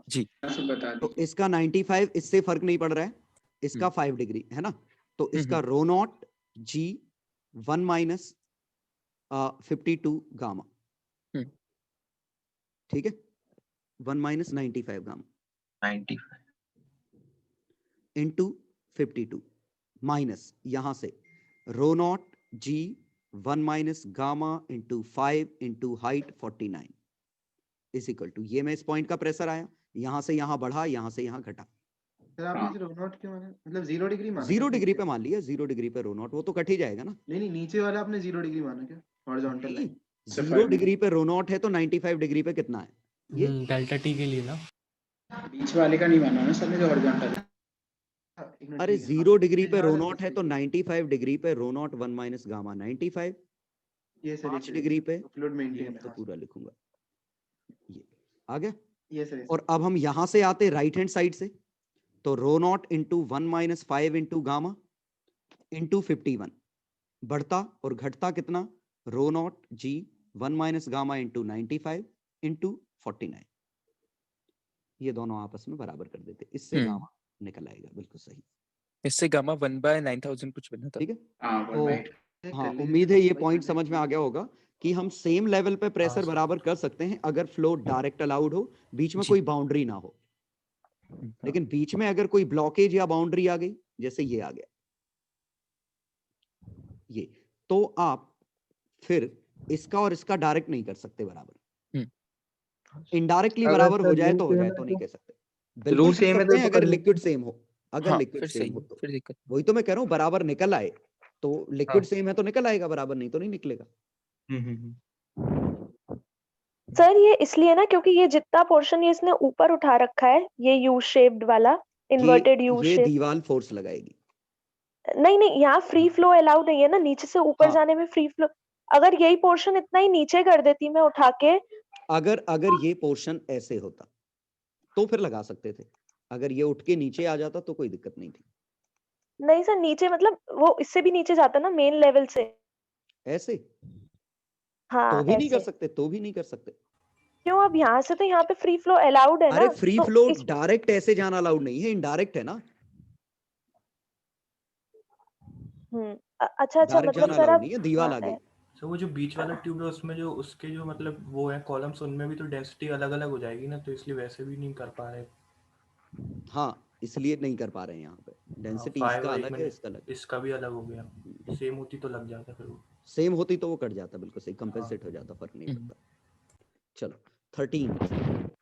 जी बता तो इसका 95 इससे फर्क नहीं पड़ रहा है, इसका 5 डिग्री है ना, तो इसका रो नॉट G 1 माइनस 52 गामा, ठीक है, 1 माइनस 95 गामा 95 इंटू 52 माइनस यहां से rho naught G 1 minus gamma into 5 into height 49 is equal to, ये मैं इस पॉइंट का प्रेशर आया, यहां से यहां बढ़ा, यहां से यहां घटा। सर आपने रो नॉट क्यों माना? मतलब 0 डिग्री माना? 0 डिग्री पे मान लिया, 0 डिग्री पे रो नॉट, वो तो कट ही जाएगा ना। नहीं नीचे वाला आपने 0 डिग्री माना क्या? हॉरिजॉन्टल लाइन 0 डिग्री पे रो नॉट है तो 95 डिग्री पे कितना है? ये डेल्टा टी के लिए ना, बीच वाले का नहीं माना ना सर ने, जो हॉरिजॉन्टल है। अरे 0 डिग्री पे रो नॉट है तो 95 डिग्री पे रो नॉट 1 माइनस गामा 95, ये सर 5 डिग्री पे फ्लूइड मेंटेन तो पूरा लिखूंगा, ये आ गया। ये सर और अब हम यहां से आते राइट हैंड साइड से, तो rho naught into 1 minus 5 into gamma into 51, बढ़ता और घटता कितना, rho naught G 1 minus gamma into 95 into 49, ये दोनों आपस में बराबर कर देते, इससे गामा निकल आएगा, बिल्कुल सही। इससे गामा 1/9000 कुछ बना था। ठीक है, तो हाँ उम्मीद है ये पॉइंट समझ में आ गया होगा कि हम सेम लेवल पे प्रेशर बराबर कर सकते हैं अगर फ्लो डायरेक्ट अलाउड हो, बीच में कोई बाउंड्री ना हो। लेकिन बीच में अगर कोई ब्लॉकेज या बाउंड्री आ गई, जैसे ये आ गया ये, तो आप फिर इसका और इसका डायरेक्ट नहीं कर सकते बराबर, इनडायरेक्टली बराबर हो जाए तो हो जाए, तो नहीं कह सकते। बिल्कुल कर सकते हैं अगर लिक्विड सेम हो, अगर लिक्विड सेम हो तो फिर दिक्कत। वही तो मैं कह रहा हूँ, बराबर निकल आए तो लिक्विड सेम है तो निकल आएगा, बराबर नहीं तो नहीं निकलेगा। सर ये इसलिए ना क्योंकि ये जितना पोर्शन ये इसने ऊपर उठा रखा है, ये यू शेप्ड वाला इन्वर्टेड यू ये शेप, दीवार फोर्स लगाएगी। नहीं यहाँ फ्री फ्लो अलाउड नहीं है ना, नीचे से ऊपर जाने में फ्री फ्लो। अगर यही पोर्शन इतना ही नीचे कर देती मैं उठा के, अगर ये पोर्शन ऐसे होता तो फिर लगा सकते थे, अगर ये उठ के नीचे आ जाता तो कोई दिक्कत नहीं थी। नहीं सर नीचे मतलब वो इससे भी नीचे जाता ना मेन लेवल से, ऐसे हाँ तो भी नहीं कर ऐसे। सकते, तो भी नहीं कर सकते। क्यों? अब यहाँ से तो यहाँ पे फ्री फ्लो अलाउड है ना। अरे फ्री तो फ्लो डायरेक्ट ऐसे जाना अलाउड नहीं है, इनडायरेक्ट है ना। अच्छा मतलब सर अब नहीं है, दीवार आ गई। तो वो जो बीच वाला ट्यूब है उसमें जो उसके जो मतलब वो है कॉलम्स, उनमें भी तो डेंसिटी अलग अलग हो जाएगी ना, तो इसलिए वैसे भी नहीं कर पा रहे। हाँ इसलिए नहीं कर पा रहे हैं यहाँ पे, डेंसिटी इसका अलग है, इसका अलग, इसका भी अलग हो गया। सेम होती तो लग जाता, फिर वो सेम होती तो वो कट जाता, बिल्कुल सही, कंपेंसेट हो जाता, फर्क नहीं पड़ता। चलो 13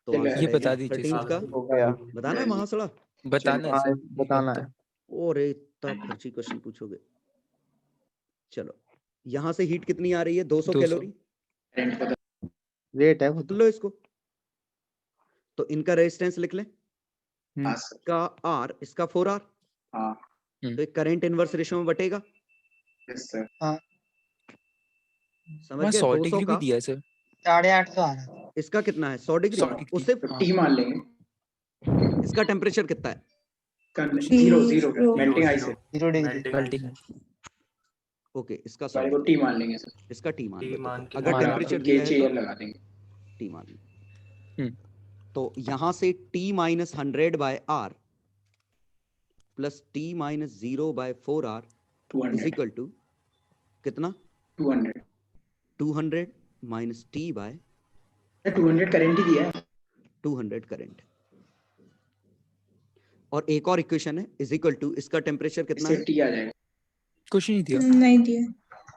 तो ये बता दीजिए 13 का बताना है महासड़ा, बताना है बताना है। और इतना फर्जी क्वेश्चन पूछोगे। चलो यहाँ से हीट कितनी आ रही है, 200 कैलोरी रेट है वो, लो इसको, तो इनका रेजिस्टेंस लिख लें, इसका R इसका 4R, तो एक करंट इनवर्स रेशियो में बटेगा। समझ गए? 100 200 डिग्री भी का दिया है सर, 850 आ रहा है। इसका कितना है, 100 डिग्री, उससे टी मान लेंगे। इसका टेम्परेचर कितना है, 0 मेल्टिंग आइस है, 0 डिग्री। ओके इसका सारे को टी मान लेंगे सर। इसका टी मान लो, मान के अगर टेम्परेचर दिया है तो लगा देंगे, टी मान लो। तो यहां से T minus 100 by R plus T minus 0 by 4R is equal to कितना, 200 माइनस T बाय 200 करंट ही दिया है, 200 करंट। और एक और इक्वेशन है इज इक्वल टू, इसका टेम्परेचर कितना है, टी आ जाएगा, कुछ नहीं दिया, नहीं दिया।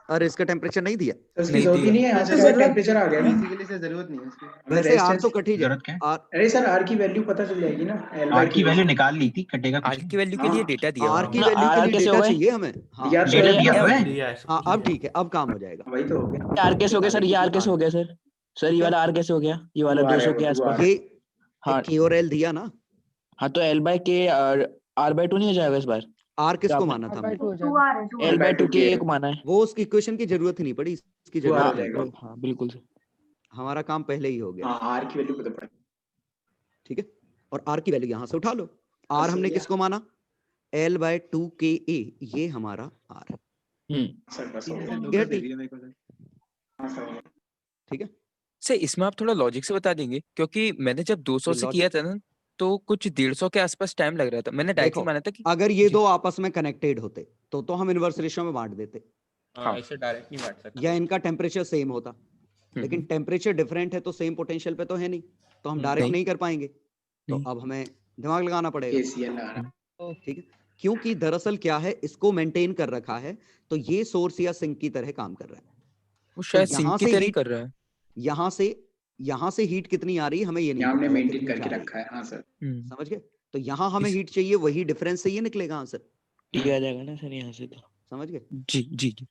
और इसका टेम्परेचर नहीं दिया। उसकी जरूरत ही नहीं है, यहाँ से टेम्परेचर आ गया ना। बेसिकली से जरूरत नहीं है इसकी। वैसे आर तो कट ही जाए। अरे सर आर की वैल्यू पता चल जाएगी ना, आर की वैल्यू निकाल ली थी, कटेगा कुछ आर की वैल्यू के लिए डेटा दिया आर हुआ की है। वैल्यू के लिए डेटा चाहिए हमें। हाँ डेटा दिया हुआ है। हाँ अब ठीक है, अब काम हो जाएगा। वही तो हो गया। आर कैसे हो गया सर? ये आर कैसे हो गया सर? सर ये वाला आर कैसे हो गया? ये वाला 200 के आसपास। ये हाँ के और एल दिया ना। हाँ तो एल बाय के आर बाय 2 नहीं हो जाएगा इस बार? आर किसको माना था हमने? एल बाय 2 के एक माना है। वो उसकी इक्वेशन की जरूरत ही नहीं पड़ी, इसकी जरूरत है। हाँ बिल्कुल सर, हमारा काम पहले ही हो गया। आर की वैल्यू पता पड़ा। ठीक है, और आर की वैल्यू यहां से उठा लो। आर हमने किसको माना? एल बाय 2 के ए, ये हमारा आर है। ठीक है सर, इसमें आप थोड़ा लॉजिक से बता देंगे, क्योंकि मैंने जब 200 से किया था ना तो कुछ 150 के आसपास टाइम लग रहा था। मैंने डायरेक्ट माना था कि अगर ये दो आपस में कनेक्टेड होते तो हम इनवर्स रेशियो में बांट देते। हाँ ऐसे डायरेक्ट नहीं बांट सकते। या इनका टेम्परेचर सेम होता, लेकिन टेम्परेचर डिफरेंट है तो सेम पोटेंशियल पे तो है नहीं, तो हम डायरेक्ट नहीं कर पाएंगे। तो अब हमें दिमाग लगाना पड़ेगा। ठीक है, क्योंकि दरअसल क्या है, इसको मेंटेन कर रहा है तो ये सोर्स या सिंक की तरह काम कर रहा है। वो शायद सिंक की तरह ही कर रहा है। यहाँ से हीट कितनी आ रही है हमें ये नहीं हमने पता मेंटेन करके रखा है। हाँ सर समझ गए। तो यहाँ हमें हीट चाहिए, वही डिफरेंस से ये निकलेगा आंसर। ठीक आ जाएगा ना सर यहाँ से तो। समझ गए? जी जी जी।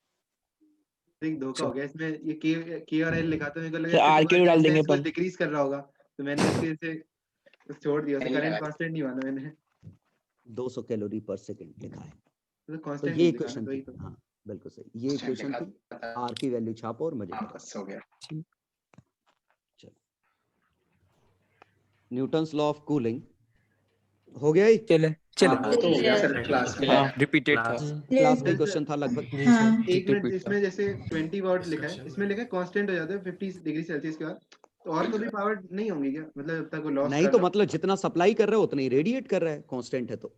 एक धोखा हो गया इसमें, ये के और एल लिखा था, मेरे को सर आर लगा के डाल देंगे पर डिक्रीज कर रहा होगा, तो मैंने इसके से छोड़ दिया, करंट कांस्टेंट नहीं माना मैंने। 200 कैलोरी पर सेकंड लिखा है तो तो कांस्टेंट ये इक्वेशन थी। हाँ बिल्कुल सही, ये इक्वेशन थी। आर की वैल्यू छापो और मजे करो। बस हो गया। चलो, न्यूटन्स लॉ ऑफ कूलिंग हो गया ही। चले तो हो गया सर, क्लास में रिपीटेड था, क्लास में क्वेश्चन था लगभग। एक मिनट, इसमें जैसे 20 वाट लिखा है, इसमें लिखा है कांस्टेंट हो जाता है 50 डिग्री सेल्सियस के बाद, तो और तो भी पावर नहीं होंगी क्या? मतलब जब तक वो लॉस नहीं तो मतलब जितना सप्लाई कर रहा है उतना ही रेडिएट कर रहा है, कांस्टेंट है तो।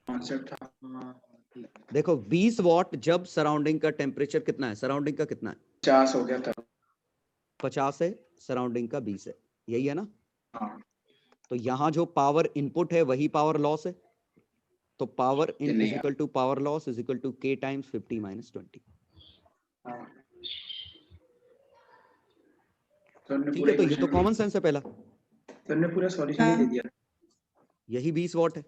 कॉन्सेप्ट था। देखो 20 वाट जब सराउंडिंग का टेम्परेचर कितना है, सराउंडिंग का कितना है? 50 हो गया था। 50 है, सराउंडिंग का 20 है, यही है ना? हाँ। तो यहाँ जो पावर इनपुट है वही पावर लॉस है, तो power in is equal to power loss is equal to k times 50 minus 20। ठीक है, तो ये तो कॉमन सेंस है पहला। सर ने पूरा सॉल्यूशन दे दिया। यही 20 वाट है।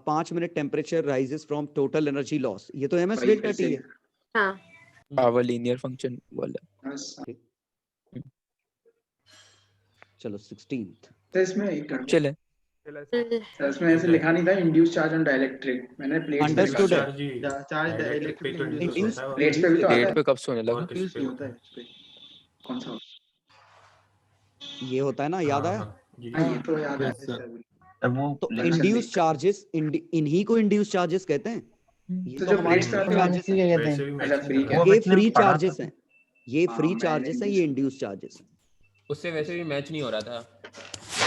5 minute temperature rises from total energy loss, ये तो एमएस डेल्टा टी है। हाँ पावर लीनियर फंक्शन वाला। चलो 16th तो इसमें एक चले सर इसमें ऐसे लिखा नहीं था इंड्यूस चार्ज ऑन डाइलेक्ट्रिक, मैंने प्लेट्स पे लिखा अंडरस्टूड है। चार्ज इलेक्ट्रिक इंड्यूस प्लेट्स पे भी तो आता डेट है। पे कब सोने लगा? इंड्यूस नहीं होता है इस पे। कौन सा? ये होता है ना, याद आया? हाँ ये तो याद है सर। तो इंड्यूस चार्जेस, इन्हीं को इंड्यूस चार्जेस कहते हैं। ये तो तो जो हमारे प्लेट्स पे चार्जेस हैं, ये फ्री चार्जेस हैं, ये फ्री चार्जेस हैं, ये इंड्यूस चार्जेस हैं। उससे वैसे भी मैच नहीं हो रहा था।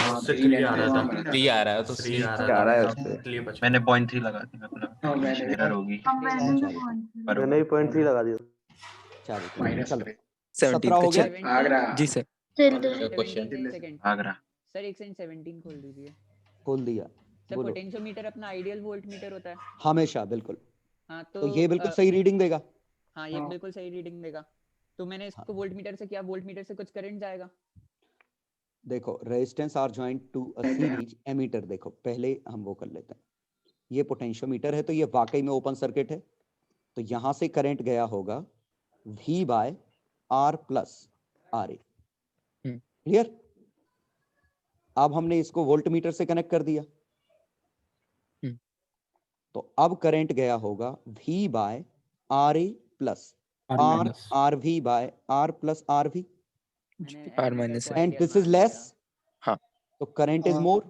उससे 3 आ रहा था। 3 आ रहा है तो 3 आ आ रहा है उससे। इसलिए बचा। मैंने 0.3 लगा दिया, मतलब एरर होगी। मैंने भी 0.3 लगा दिया। चलो 17 हो गया। आगरा। जी सर। क्वेश्चन आगरा। सर एक सेकंड 17 खोल दीजिए। खोल दिया। सर पोटेंशियोमीटर अपना आइडियल वोल्टमीटर होता है हमेशा, बिल्कुल। हाँ तो ये बिल्कुल सही रीडिंग देगा। हाँ ये बिल्कुल सही रीडिंग देगा। तो मैंने इसको वोल्टमीटर से किया, वोल्टमीटर से कुछ करंट जाएगा। देखो resistance R joint to a series ammeter, देखो पहले हम वो कर लेते हैं। ये पोटेंशियोमीटर है तो ये वाकई में ओपन सर्किट है, तो यहां से करंट गया होगा V by R plus RA। Clear? अब हमने इसको वोल्टमीटर से कनेक्ट कर दिया, तो अब करंट गया होगा V by RA plus RV by R plus RV R minus and this is less. हाँ, तो करंट इज मोर,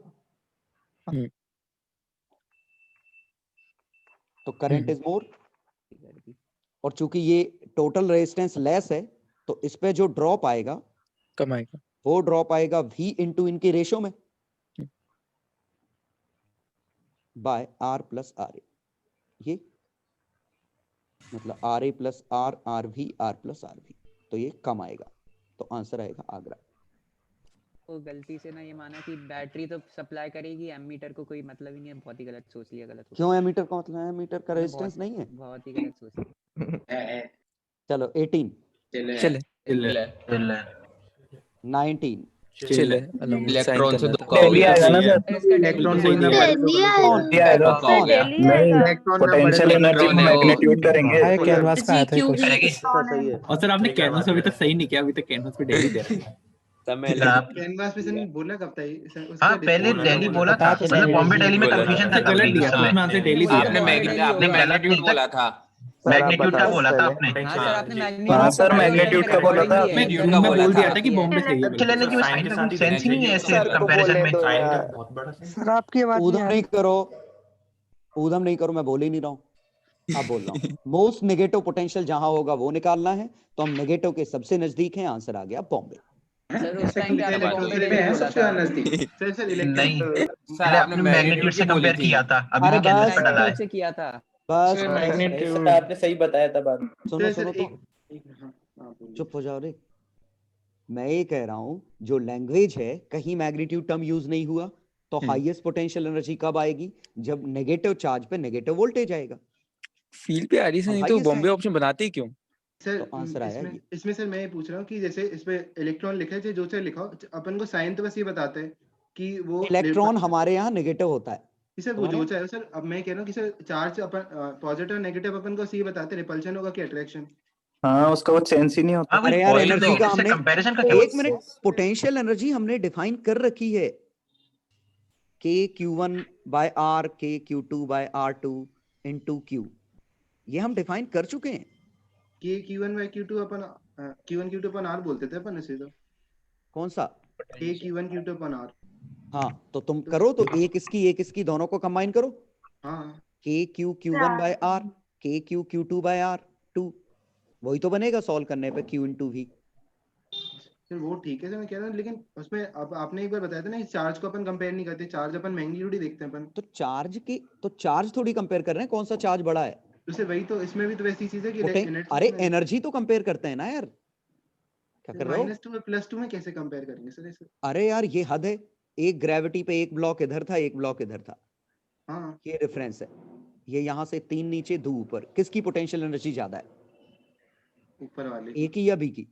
तो करंट इज मोर। और चूंकि ये टोटल रेजिस्टेंस लेस है तो इस पे जो ड्रॉप आएगा कम आएगा, वो ड्रॉप आएगा V इंटू इनके रेशो में बाय R प्लस RA। ये मतलब RA plus R, RV, R plus RV, तो ये कम आएगा, तो आंसर आएगा आगरा। वो गलती से ना ये माना कि बैटरी तो सप्लाई करेगी, एमीटर को कोई मतलब ही नहीं है। बहुत ही गलत सोच लिया, गलत क्यों एमीटर का मतलब है? एमीटर का मैंने रेजिस्टेंस नहीं है। बहुत ही गलत सोच लिया। चलो 18 चले 19 चले इलेक्ट्रॉन से 2 का हो डेली गया। आएगा ना सही है। सर? इसका इलेक्ट्रॉन डेली कोई ना है। बड़े तो गलत कौन होगा। डेली आएगा पक्का हो गया। डेली आएगा। इलेक्ट्रॉन ना बड़े पोटेंशियल तो एनर्जी इलेक्ट्रॉन को है वो। मैग्नीट्यूड करेंगे। अरे कैनवास पे आया था GQ क्वेश्चन। भी सही है। और सर आपने कैनवास अभी तक सही नहीं किया, अभी तक कैनवास पे डेली दे रहे हैं। सर आप कैनवास पे सर बोला कब था ये? हाँ पहले डेली बोला था, तो मतलब सही बॉम्बे डेली में बोला कंफ्यूजन अच्छा था गलत काफी दिया उस था, समय। उसमें आंसर डेली दिया आपने है। आपने मैग्नीट्यूड बोला था। मैग्नीट्यूड का बोला था आपने। हाँ सर, आपने हाँ मैग्नीट्यूड सर मैग्नीट्यूड का बोला था मैं आपने। मैं बोल दिया था कि बॉम्बे सही है चले बिल्कुल। कि साइन का कुछ सेंस ही नहीं है ऐसे सर को कंपैरिजन बोलने में। दो साइन का यार। बहुत बड़ा साइन। सर आपकी बात ऊधम नहीं नहीं करो, ऊधम नहीं करो, मैं बोल ही नहीं रहा हूँ, अब बोल रहा हूँ। मोस्ट नेगेटिव पोटेंशियल जहां होगा वो निकालना है, तो हम नेगेटिव के सबसे नजदीक हैं, आंसर आ गया बॉम्बे। सर उस ऐसा टाइम पे क्यों? आपने इलेक्ट्रॉन बॉम्बे में डेली है बोला सबसे था। ज्यादा नजदीक। सर नहीं सर पहले आपने आपने मैग्नीट्यूड से की बोली कंपेयर थी। किया था, अभी अरे कैलकुलेट बस पर डाला है। मैग्नीट्यूड से किया था। बस सर बस, मैग्नीट्यूड आपने सही बताया था बात। सुनो सर सुनो तो, हाँ बोलिए। चुप हो जाओ रे। मैं ये कह रहा हूँ जो लैंग्वेज है, कहीं मैग्नीट्यूड टर्म यूज नहीं हुआ, तो हाईएस्ट पोटेंशियल एनर्जी कब आएगी? जब नेगेटिव चार्ज पे नेगेटिव वोल्टेज आएगा। फील पे आ रही से अब नहीं भाई तो ये बॉम्बे साइन- ऑप्शन बनाते ही क्यों? सर तो आंसर आया इसमें ये। इसमें सर मैं ये पूछ रहा हूँ कि जैसे इसमें इलेक्ट्रॉन लिखा है, चाहे जो चाहे लिखा हो, अपन को साइन तो बस ये बताते हैं कि वो इलेक्ट्रॉन हमारे यहाँ नेगेटिव होता है। सर वो जो चाहे सर। अब मैं कह रहा हूँ कि सर चार्ज अपन पॉजिटिव और नेगेटिव अपन को ये बताते हैं, रिपल्शन होगा कि अट्रैक्शन। हाँ उसका वो सेंस ही नहीं होता। अरे यार एनर्जी का हमने, कंपैरिजन का क्या एक मिनट, पोटेंशियल एनर्जी हमने डिफाइन कर रखी है, K(Q1/R), K(Q2/R2) into Q, ये हम डिफाइन कर चुके हैं। कि Q1/Q2 अपन Q1 Q2 अपन R बोलते थे अपन इसे। तो कौन सा? Q1 Q2 अपन R। हाँ तो तुम करो, तो एक इसकी दोनों को कंबाइन करो। हाँ K(Q1/R), K(Q2/R2), वही तो बनेगा सॉल्व करने पे Q into V। सर वो ठीक है सर, मैं कह रहा हूँ लेकिन उसमें अब आपने एक बार बताया था ना, इस चार्ज को अपन कंपेयर नहीं करते, चार्ज अपन मैग्नीट्यूड ही देखते हैं अपन। तो चार्ज थोड़ी कंपेयर कर रहे हैं, कौन सा चार्ज बड़ा है। तो वही तो इसमें भी तो वैसी चीज है कि अरे एनर्जी तो कंपेयर करते हैं ना यार, क्या कर रहे हो? -2 में +2 में कैसे कंपेयर करेंगे सर इसे? अरे यार ये हद है, एक ग्रेविटी पे एक ब्लॉक इधर था, एक ब्लॉक इधर था, हाँ ये रेफरेंस है। ये यहाँ से 3 नीचे 2 ऊपर, किसकी पोटेंशियल एनर्जी ज्यादा है? ऊपर वाले ए की या बी की?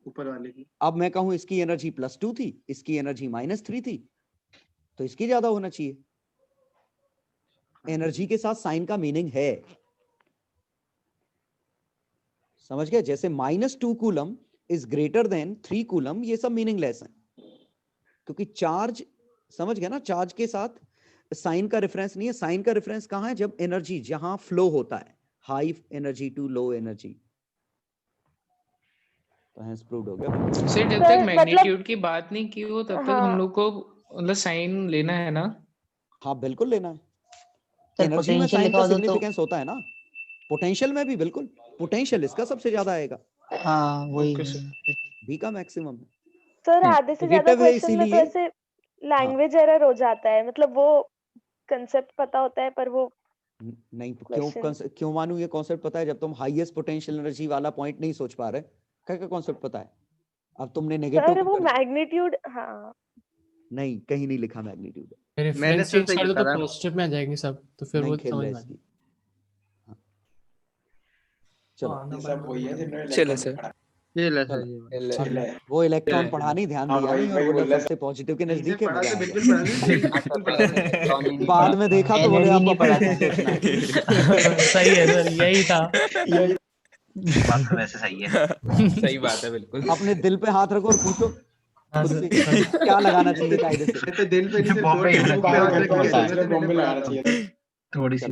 ऊपर वाले की। अब मैं कहूँ इसकी एनर्जी +2 थी, इसकी एनर्जी -3 थी, तो इसकी ज्यादा होना चाहिए। एनर्जी के साथ साइन का मीनिंग है, समझ गए? जैसे -2 coulomb is greater than 3 coulomb, ये सब मीनिंगलेस है, क्योंकि चार्ज, समझ गया ना, चार्ज के साथ साइन का रेफरेंस नहीं है। साइन का रेफरेंस कहाँ है? जब एनर्जी जहां फ्लो होता है, high energy to low energy. तो हेंस प्रूव्ड हो गया। सर जब तक मैग्नीट्यूड की बात नहीं की हो तब तक हम लोग को मतलब साइन लेना है ना? हाँ बिल्कुल लेना है। सर एनर्जी में पोटेंशियल साइन लिखा का हो तो सिग्निफिकेंस होता है ना, पोटेंशियल में भी बिल्कुल। पोटेंशियल इसका सबसे ज्यादा आएगा, हाँ वही बी का मैक्सिमम है। सर आधे से ज्यादा नेगेटिव है, क्वेश्चन में तो इसीलिए ऐसे लैंग्वेज एरर हो जाता है, मतलब वो कंसेप्ट पता होता है पर वो नहीं। Question. क्यों मानू ये कॉन्सेप्ट पता है? जब तुम हाईएस्ट पोटेंशियल एनर्जी वाला पॉइंट नहीं सोच पा रहे, क्या कॉन्सेप्ट पता है? अब तुमने नेगेटिव सर वो मैग्नीट्यूड, हाँ नहीं, कहीं नहीं लिखा मैग्नीट्यूड। रेफरेंस चेंज कर दो तो पॉजिटिव में आ जाएंगे सब, तो फिर वो समझ में आ जाएगा। चलो चले सर वो इलेक्ट्रॉन पढ़ानी ध्यान दिया नहीं, और बोले सबसे पॉजिटिव के नजदीक है, मजा आ गया। बाद में देखा तो बोले आपको पढ़ा सोचना है। सही है सर, यही था। बात तो वैसे सही है। सही बात है बिल्कुल। अपने दिल पे हाथ रखो और पूछो खुद से क्या लगाना चाहिए कायदे से। दिल पे नहीं, बॉम्बे लगाना चाहिए थोड़ी सी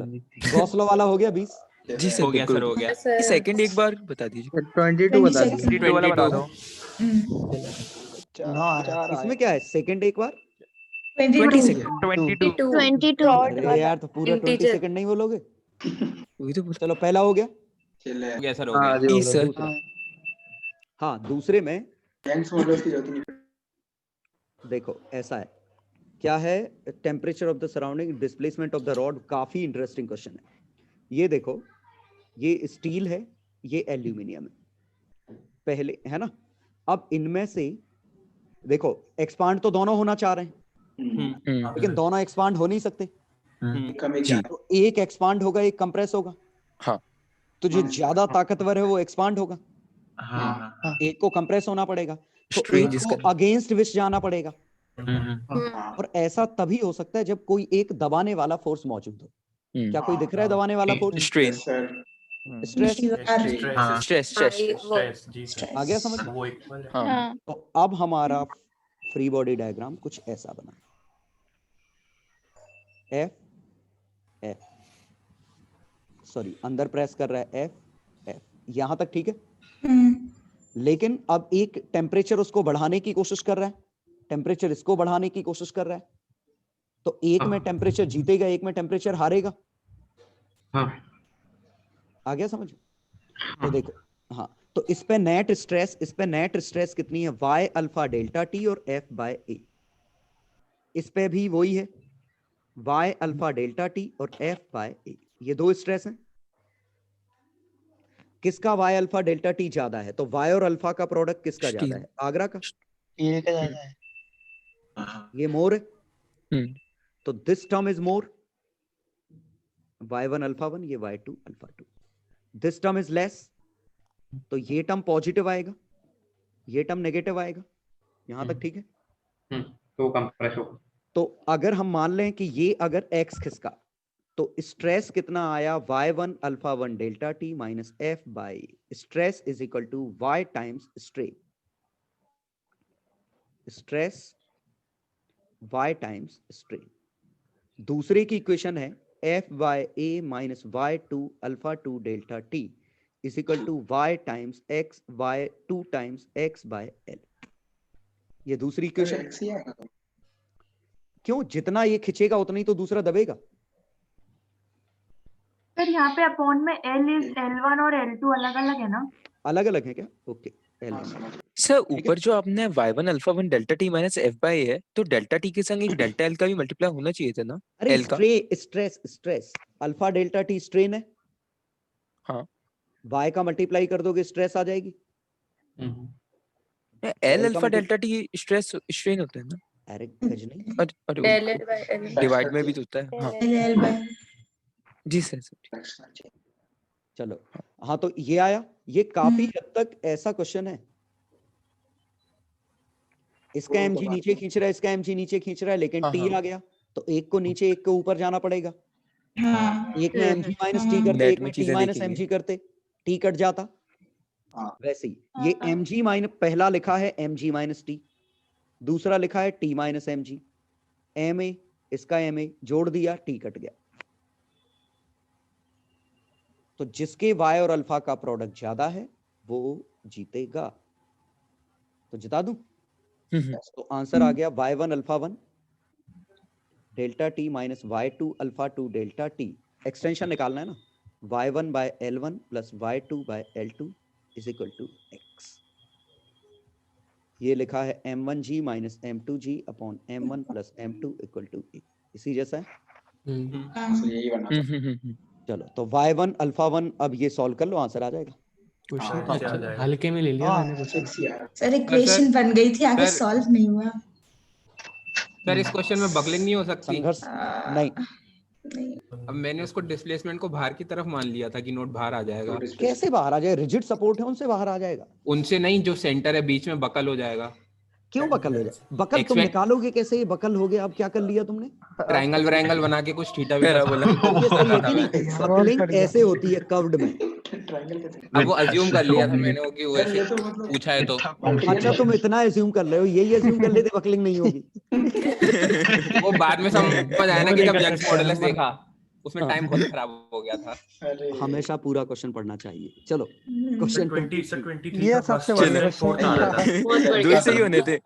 गॉसलो वाला हो गया 20। जी सर, हो गया सर, हो गया। सेकंड एक बार बता दीजिए। 22 बता दीजिए। 22 वाला बता दो। इसमें क्या है? सेकंड एक बार 20 सेकंड 22 अरे यार तो पूरा 20 सेकंड नहीं बोलोगे? वही तो चलो पहला हो गया। हो गया सर, हो गया। जी सर। हाँ दूसरे में थैंक्स मॉडल्स की जरूरत नहीं। देखो ऐसा है, क्या है? Temperature of the surrounding, displacement of the rod. काफी इंटरेस्टिंग क्वेश्चन है ये। देखो ये स्टील है, ये एल्यूमिनियम है, पहले है ना। अब इनमें से देखो एक्सपांड तो दोनों होना चाह रहे हैं, लेकिन दोनों एक्सपांड हो नहीं सकते। तो एक एक्सपांड होगा, एक कंप्रेस होगा। हाँ। तो जो ज्यादा ताकतवर है वो एक्सपांड होगा, एक को कंप्रेस होना पड़ेगा, तो एक को अगेंस्ट विश जाना पड़ेगा। और ऐसा तभी हो सकता है जब कोई एक दबाने वाला फोर्स मौजूद हो। क्या कोई दिख रहा है दबाने वाला फोर्स? स्ट्रेन, स्ट्रेस, स्ट्रेस आ गया समझ? वो इक्वल है। हाँ। तो अब हमारा फ्री बॉडी डायग्राम कुछ ऐसा बना, एफ एफ, सॉरी अंदर प्रेस कर रहा है एफ एफ, यहां तक ठीक है। लेकिन अब एक टेम्परेचर उसको बढ़ाने की कोशिश कर रहा है, टेम्परेचर इसको बढ़ाने की कोशिश कर रहा है, तो एक में टेम्परेचर जीतेगा, एक में टेम्परेचर हारेगा। आ गया समझ? तो देखो, हाँ, तो इस पे नेट स्ट्रेस कितनी है? y अल्फा डेल्टा टी और f बाय a। इस पे भी वही है, y अल्फा डेल्टा टी और f बाय a। ये दो स्ट्रेस हैं। किसका y अल्फा डेल्टा टी ज्यादा है? तो y और अल्फा का प्रोडक्ट किसका ज्यादा है? आगरा का। ये का ज्यादा है, ये मोर है, तो this term is more, y1 alpha 1, ये y2 alpha 2। This term is less, तो ये टर्म पॉजिटिव आएगा, ये टर्म नेगेटिव आएगा। यहां तक ठीक है? तो कंप्रेस होगा। तो अगर हम मान लें कि ये अगर x खिसका, तो स्ट्रेस कितना आया? y1 alpha 1 delta T minus f by stress is equal to y times strain. Stress y times strain. दूसरे की इक्वेशन है f by a minus y2 alpha 2 delta t is equal to y times x y 2 times x by l। ये दूसरी equation. क्यों? जितना ये खिंचेगा उतना ही तो दूसरा दबेगा। फिर यहाँ पे अपॉन में L1 और L2 अलग अलग है ना? अलग अलग है क्या? ओके। सर ऊपर जो आपने y1 alpha 1 delta T minus f by है, तो डेल्टा टी के संग एक डेल्टा l का भी मल्टीप्लाई होना चाहिए था ना? अरे l का। Stress alpha delta T strain है, हाँ, y का मल्टीप्लाई कर दोगे स्ट्रेस आ जाएगी। l alpha delta T stress strain होता है ना? अरे गज नहीं, अरे डिवाइड में भी तो होता है। हाँ जी सर। चलो हाँ, तो ये आया। ये काफी हद तक ऐसा क्वेश्चन है, इसका mg नीचे खींच रहा है, इसका mg नीचे खींच रहा है, लेकिन t आ गया, तो एक को नीचे एक को ऊपर जाना पड़ेगा। एक में mg माइनस t करते, एक में t माइनस mg करते, t कट जाता। वैसे ही ये mg माइनस, पहला लिखा है mg माइनस t, दूसरा लिखा है t माइनस mg, ma इसका ma जोड़ दिया, t कट गया। तो जिसके y और अल्फा का प्रोडक्ट ज्यादा है वो जीतेगा। तो जिता दूं? तो आंसर आ गया y1 alpha 1 delta T minus y2 alpha 2 delta T. Extension निकालना है ना, y1 by l1 plus y2 by l2 is equal to x। ये लिखा है m1g minus m2g upon m1 plus m2 equal to a। इसी जैसा है। यही बनना। चलो तो y1 अल्फा 1 अब ये सॉल्व कर लो, आंसर आ जाएगा। क्वेश्चन हल्के में ले लिया मैंने क्वेश्चन। सर इक्वेशन बन गई थी, आगे सॉल्व नहीं हुआ। सर इस क्वेश्चन में बकलिंग नहीं हो सकती? नहीं। अब मैंने उसको डिस्प्लेसमेंट को बाहर की तरफ मान लिया था कि नोट बाहर आ जाएगा। कैसे बाहर आ जाए? रिजिड सपोर्ट है, उनसे बाहर आ जाएगा। उनसे नहीं, जो सेंटर है बीच में बकल हो जाएगा। क्यों बकल हो जाए? बकल तुम निकालोगे कैसे? ये बकल हो गया, अब क्या कर लिया तुमने? ट्रायंगल वैंगल बना के कुछ थीटा वगैरह बोला। ये सही होती नहीं, बकलिंग ऐसे होती है कर्व्ड में। अब वो अज्यूम कर लिया था मैंने कि वो ऐसे पूछा है तो। अच्छा तुम इतना अज्यूम कर रहे हो, यही अज्यूम कर लेते बकलिंग नहीं होगी। वो बाद में समझ आया ना कि जब यंग्स मॉडुलस देखा उसमें टाइम बहुत खराब हो गया था। हमेशा पूरा क्वेश्चन पढ़ना चाहिए। चलो क्वेश्चन 23 ये सबसे बड़ा क्वेश्चन दो ही सही होने थे।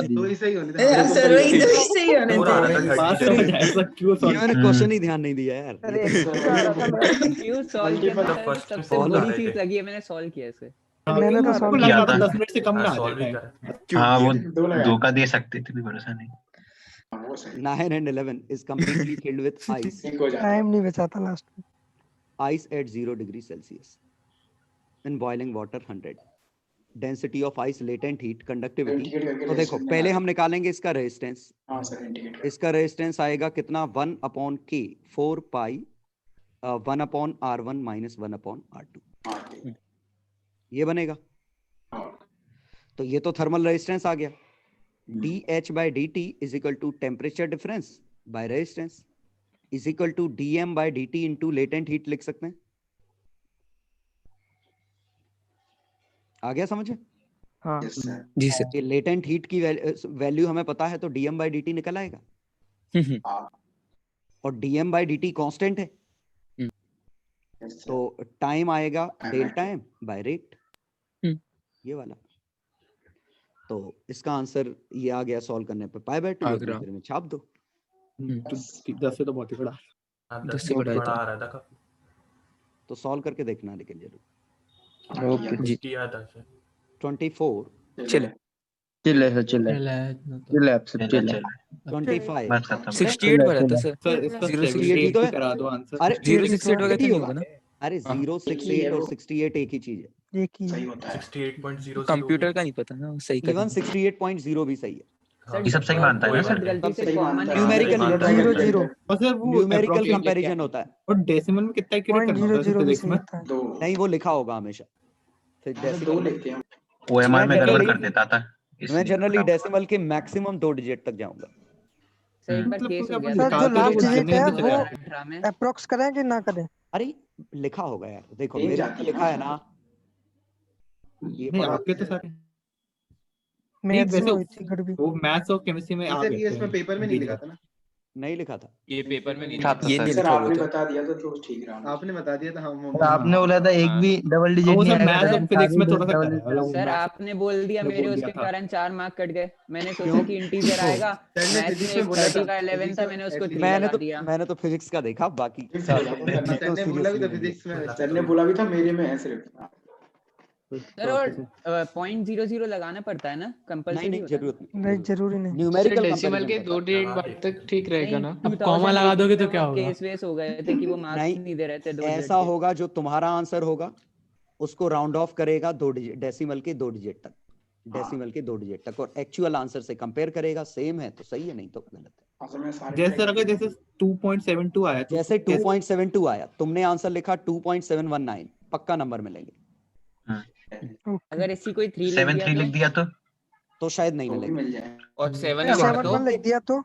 दो ही सही होने थे। सर वही तो सही होने थे। मैंने क्वेश्चन ही ध्यान नहीं दिया यार। क्यों सॉल्व किया? सबसे बड़ी चीज लगी है, मैंने सॉल्व किया इसे। मैंने तो सॉल्व किया था 10 मिनट से कम में आ जाता है। हाँ वो धोखा दे सकते थे, भी भरोसा नहीं। 9 and 11 is completely filled with ice. Time नहीं बचा था लास्ट में। Ice at 0 degree Celsius in boiling water 100. Density of ice, latent heat, conductivity. Indicate करके तो देखो resistance पहले निकालना हम निकालेंगे इसका रेजिस्टेंस। हाँ सर इंडिकेट इसका रेजिस्टेंस आएगा कितना 1/k 4 पाई 1/r1 माइनस 1/r2 ये बनेगा। तो ये तो थर्मल रेजिस्टेंस आ गया। dH/dt is equal to temperature difference by resistance is equal to dm/dt into latent heat लिख सकते हैं। आ गया समझ में? हाँ जी सर। ये लेटेंट हीट की वैल्यू हमें पता है तो dm/dt निकल आएगा और dm/dt कांस्टेंट है तो टाइम आएगा डेल टाइम बाय रेट ये वाला। तो इसका आंसर ये आ गया सॉल्व करने पे पाई/2 अपने में छाप दो। 10 से तो बहुत ही बड़ा 10 से बड़ा है आ रहा था काफी। तो सॉल्व करके देखना लेकिन जरूर। ओके जी। 24 चले चिल्ले सर चिल्ले चिल्ले आप सब चिल्ले 25 68 भरा था सर। सर इसका 068 तो है। करा दो आंसर। अरे 068 वगैरह तो नहीं होगा ना? अरे 068 और 68 एक ही चीज है। एक ही सही होता है 68.00 कंप्यूटर का नहीं पता ना सही कर इवन 68.0 भी सही है। ये सब सही मानता है ना सर? गलती से कॉमन न्यूमेरिकल और सर वो न्यूमेरिकल कंपैरिजन होता है। और डेसिमल में कितना एक्यूरेट करना होता है फिजिक्स में? नहीं वो लिखा होगा हमेशा। फिर दो लिखते हैं OMR में गड़बड़ कर देता था। मैं जनरली डेसिमल के मैक्सिमम 2 डिजिट तक जाऊंगा। सर एक बार केस हो गया सर जो लास्ट डिजिट है वो 18 में अप्रोक्स करें कि ना करें? अरे लिखा होगा यार देखो मेरे में लिखा है ना ये नहीं पढ़ो। आपके तो सारे मैथ्स वैसे में हुई थी गड़बड़ी। वो मैथ्स और केमिस्ट्री में आ सर गए ये थे। इसमें पेपर में नहीं लिखा था ना? नहीं लिखा था ये पेपर में नहीं ये नहीं सर लिखा हुआ आपने था। बता दिया तो ठीक रहा आपने बता दिया था हम तो आपने बोला था एक भी डबल डिजिट वो नहीं सब आएगा। मैथ्स और फिजिक्स में थोड़ा सा डबल करा है, मतलब सर मैथ्स आपने बोल दिया ने मेरे बोल दिया उसके था। कारण 4 मार्क कट गए। मैंने सोचा कि इंटीजर आएगा। सर ने मैथ्स फिजिक्स में में बोला 30 था का 11 था मैंने उसको 3 लगा दिया। मैंने तो फिजिक्स का देखा बाकी सर ने बोला भी था फिजिक्स में सर ने बोला भी था मेरे में है सिर्फ। सर और 0.00 लगाना पड़ता है ना कंपलसरी? नहीं जरूरत नहीं जरूरी नहीं। न्यूमेरिकल डेसिमल के 2 डिजिट बाद तक ठीक रहेगा ना? अब कॉमा लगा दोगे तो क्या होगा? केस वेस हो गए थे कि वो मार्क्स नहीं, नहीं दे रहे थे 2 डिजिट ऐसा होगा जो तुम्हारा आंसर होगा उसको राउंड ऑफ करेगा 2 डिजिट डेसिमल के 2 डिजिट तक डेसिमल के 2 डिजिट तक और एक्चुअल आंसर से कंपेयर करेगा सेम है तो सही है नहीं तो गलत है। जैसे अगर जैसे 2.72 आया तो जैसे 2.72 आया तुमने आंसर लिखा 2.719 पक्का नंबर मिलेंगे। अगर इसी कोई 3 लिख दिया तो शायद नहीं मिलेगा। और 7 7 लिख दिया तो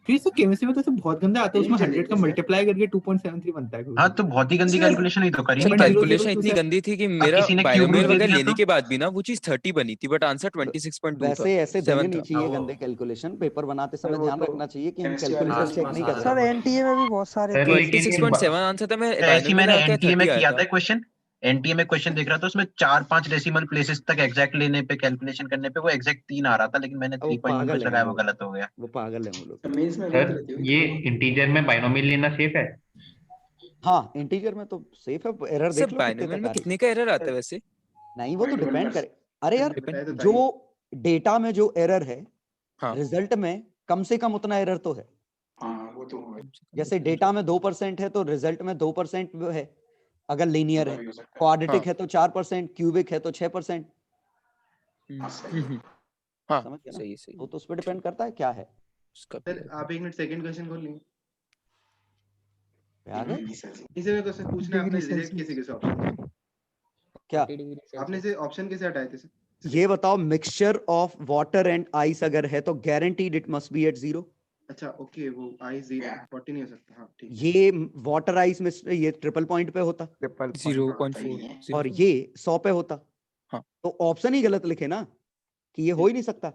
फिर से केमिस्ट्री में तो सब बहुत गंदा आता है उसमें 100 का मल्टीप्लाई करके 2.73 बनता है। हाँ तो बहुत ही गंदी कैलकुलेशन ही तो करी। सर कैलकुलेशन इतनी गंदी थी कि मेरा किसी ने बायोमेल क्यूब वगैरह दिया लेने तो? के बाद भी ना वो चीज 30 बनी थी बट आंसर 26.2 था। वैसे ऐसे देने 7 नहीं था। चाहिए गंदे कैलकुलेशन। पेपर बनाते समय ध्यान रखना चाहिए कि हम कैलकुलेशन चेक नहीं कर सर रहे। एनटीए में भी बहुत सारे 26.7 आंसर था। मैं ऐसी मैंने बायोमेल एनटीए में 30 किया आया था क्वेश्चन। एनटीए में क्वेश्चन देख रहा था उसमें 4-5 डेसिमल प्लेसेस तक एग्जैक्ट लेने पे कैलकुलेशन करने पे वो एग्जैक्ट 3 आ रहा था लेकिन मैंने 3.1 लगाया वो गलत हो गया। वो पागल है वो लोग। सर ये इंटीजर में बाइनोमियल लेना सेफ है? हाँ इंटीजर में तो सेफ है। एरर देख सर लो बायोमेल में कितने का एरर आता है वैसे? नहीं वो तो डिपेंड करे। अरे यार जो डेटा में जो एरर है रिजल्ट में कम से कम उतना एरर तो है। वो तो जैसे डेटा में 2% है तो रिजल्ट में 2% है अगर लीनियर है। क्वाड्रेटिक है तो 4%, क्यूबिक है तो 6%। हाँ समझ गए ना? सही सही। तो उस पर डिपेंड करता है क्या है। सर आप एक मिनट सेकंड क्वेश्चन खोल लेंगे? आ गए? इसे मेरे को सर पूछना है आपने रिजेक्ट कैसे किस ऑप्शन क्या आपने से ऑप्शन कैसे हटाए थे सर? ये बताओ mixture of water and ice अगर है तो guaranteed it must be at 0। अच्छा ओके वो आइस 40 नहीं हो सकता। हाँ ठीक। ये वाटर आइस में ये ट्रिपल पॉइंट पे होता 0.4 और ये 100 पे होता। हाँ तो ऑप्शन ही गलत लिखे ना कि ये हो ही नहीं सकता।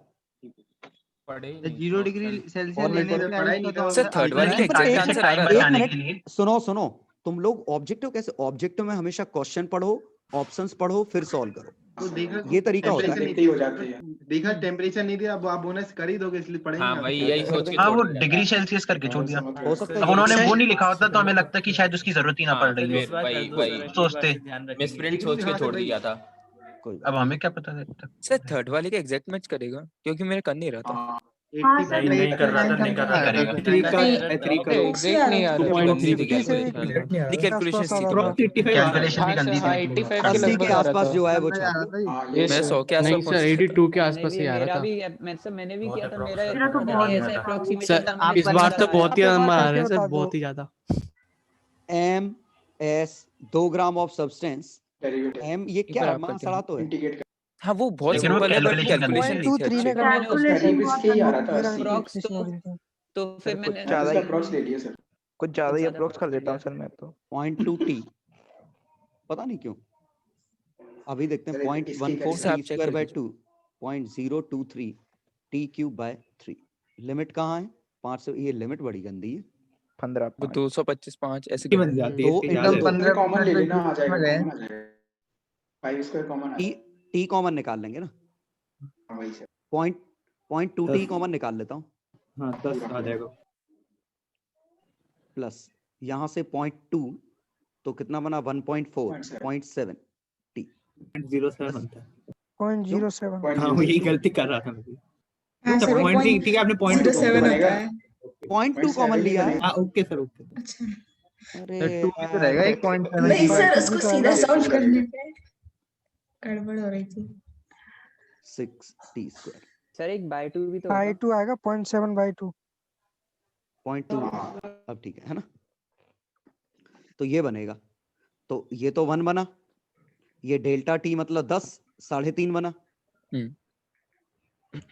0 डिग्री सेल्सियस लेने से पढ़ाई नहीं था सर थर्ड वाले का एग्जैक्ट आंसर आ रहा एक था। मिनट सुनो तुम लोग ऑब्जेक्टिव कैसे ऑब्जेक्टिव में हमेशा क्वेश्चन पढ़ो ऑप्शंस पढ़ो फिर सॉल्व करो। तो देखा ये तरीका होता है। देखा टेम्परेचर नहीं दिया अब आप बोनस कर ही दोगे इसलिए पढ़ेंगे। हाँ भाई यही सोच के हाँ वो डिग्री सेल्सियस करके छोड़ दिया। हो सकता अब उन्होंने वो नहीं लिखा होता तो हमें लगता कि शायद उसकी जरूरत ही ना पड़ रही फिर वही सोचते। मिसप्रिंट सोच के छोड़ दिया था। अब हमें क्या पता था। सर थर्ड वाले का एग्जैक्ट मैच करेगा क्योंकि मेरा कर नहीं रहा था। नहीं कर रहा था, नहीं कर रहा था। 3 का एग्जैक्ट नहीं आ रहा, गंदी थी 2.3 कैलकुलेशन। नहीं कैलकुलेशन थी Approx 85 आ रहा कैलकुलेशन भी गंदी थी। 85 के 80 लगभग के आ रहा आसपास था। जो है वो छाप दो। ये मैं 100 के आसपास नहीं सर, 82 के आसपास ही आ रहा था। मैंने भी बहुत किया था, approx मेरा था। पता नहीं ऐसा अप्रोक्सीमेशन सर था, मैंने इस बार तो बहुत ही आया। नंबर आ रहे हैं सर, बहुत ही ज्यादा। MS 2 gram of substance M ये क्या है? मान सड़ा तो है। हाँ वो बहुत लेकिन वो सिंपल है बट कैलकुलेशन कैलकुलेशन नहीं थी अच्छी। मैंने उसका करीब इसके ही आ रहा था 80। अप्रोक्स तो फिर कुछ मैंने ज्यादा ही अप्रोक्स ले लिया सर। कुछ ज्यादा ही अप्रोक्स कर देता हूँ सर मैं तो। 0.2T पता नहीं क्यों। अभी देखते हैं 0.14 T square by 2 0.023 T cube by 3। Limit कहाँ है? 5 से ये लिमिट बड़ी गंदी है। 15 वो 225 5 ऐसे बन जाती है दो इसके इंटू याद है। कॉमन ले लेना, आ जाएगा, कॉमन आ जाएगा। 5 स्क्वायर कॉमन आ जाएगा। T कॉमन निकाल लेंगे ना। हाँ वही सर। 0.2T कॉमन निकाल लेता हूँ। हाँ 10 आ जाएगा। प्लस यहाँ से 0.2 तो कितना बना? 1.4 0.7 T 0.07 था। 0.07 हाँ वो यही गलती कर रहा था मैं भी। हाँ सर, पॉइंट point ठीक है, आपने 0.2 07 होता है। 0.2 कॉमन लिया है। हाँ ओके सर, ओके। अरे 2 भी तो रहेगा, एक 0.7 नहीं सर, भी उसको तो सीधा रहेगा। सॉल्व करने पे गड़बड़ हो रही थी। 6T स्क्वायर सर एक बाय 2 भी तो बाय होगा। 2 आएगा 0.7 बाय 2। 0.2 अब ठीक है ना? तो ये बनेगा, तो ये तो 1 बना, ये डेल्टा T मतलब 10 3.5 बना।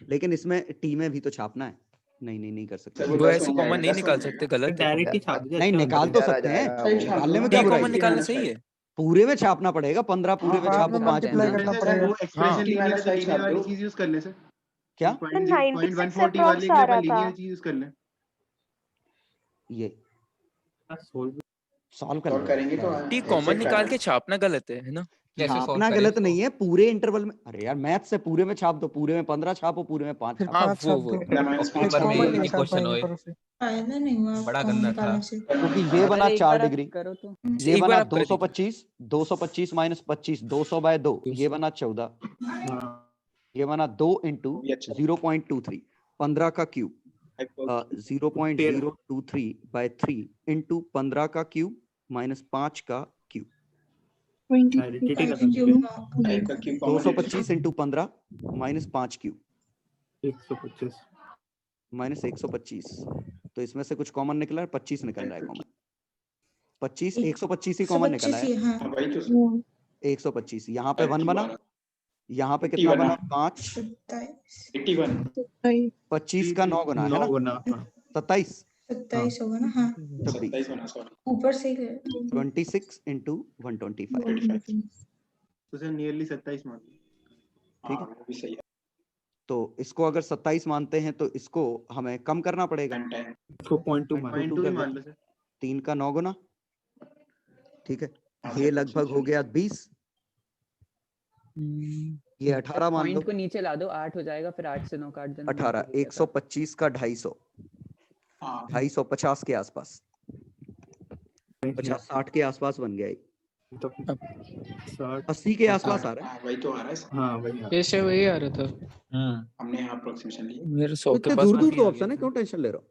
लेकिन इसमें T में भी तो छापना है। नहीं कर सकते। वो ऐसे कॉमन नहीं निकाल सकते, गलत है। डायरेक्ट ही छाप दीजिए। नहीं निकाल तो सकते हैं, निकालने में क्या बुराई कॉमन है? निकालना सही है। पूरे में छापना पड़ेगा। 15 पूरे में बाद छापो, में 5 मल्टीप्लाई पूरे में। करना पड़ेगा। वो एक्सप्रेशन लिखने के लिए लीनियर वाली चीज यूज कर ले सर। क्या? 96 0.140 वाली अप्रॉक्स आ रहा लीनियर था। चीज यूज कर ले। ये सॉल्व करेंगे तो टी कॉमन निकाल के छापना गलत है ना? छापना गलत नहीं है, पूरे इंटरवल में। अरे यार मैथ से पूरे में छाप दो, पूरे में 15 छापो, पूरे में 5 छापो। हाँ वो पेपर में एक क्वेश्चन होए, फायदा नहीं हुआ बड़ा कॉमन गंदा निकालने था। से। क्योंकि ये बना 4 डिग्री, करो तो ये एक बना बार आप कर दीजिए। 225 माइनस 25 200 बाय 2, ये बना 14, ये बना 2 इंटू 0.23 15 का क्यूब 0.023 बाय 3 इंटू 15 का क्यूब माइनस 5 का cube 225 into 15 minus 5 cube 125 minus 125। तो इसमें से कुछ कॉमन निकला है, 25 निकल रहा है कॉमन। 25 125 ही कॉमन निकला है। 125 यहाँ पे 1 बना, यहाँ पे कितना बना? 5 25 का 9 गुना है ना? 27 होगा ना? हाँ 26 ऊपर से 26 इंटू 125। तो सर नियरली 27 मान लो। ठीक है, तो इसको अगर 27 मानते हैं तो इसको हमें कम करना पड़ेगा। 0.2 मान लो सर। 3 का 9 गुना, ठीक है, ये लगभग हो गया 20, ये 18 मान लो। पॉइंट को नीचे ला दो, 8 हो जाएगा, फिर 8 से 9 काट देना। 18 125 का 250 250 के आसपास, 50 60 के आसपास बन गया। 80 के आसपास आ रहा है। वही तो आ रहा है। हाँ वही कैसे वही आ रहा था। हमने यहाँ अप्रोक्सीमेशन लिया। मेरे 100 के इतने पास दूर तो ऑप्शन है, क्यों टेंशन ले रहे हो?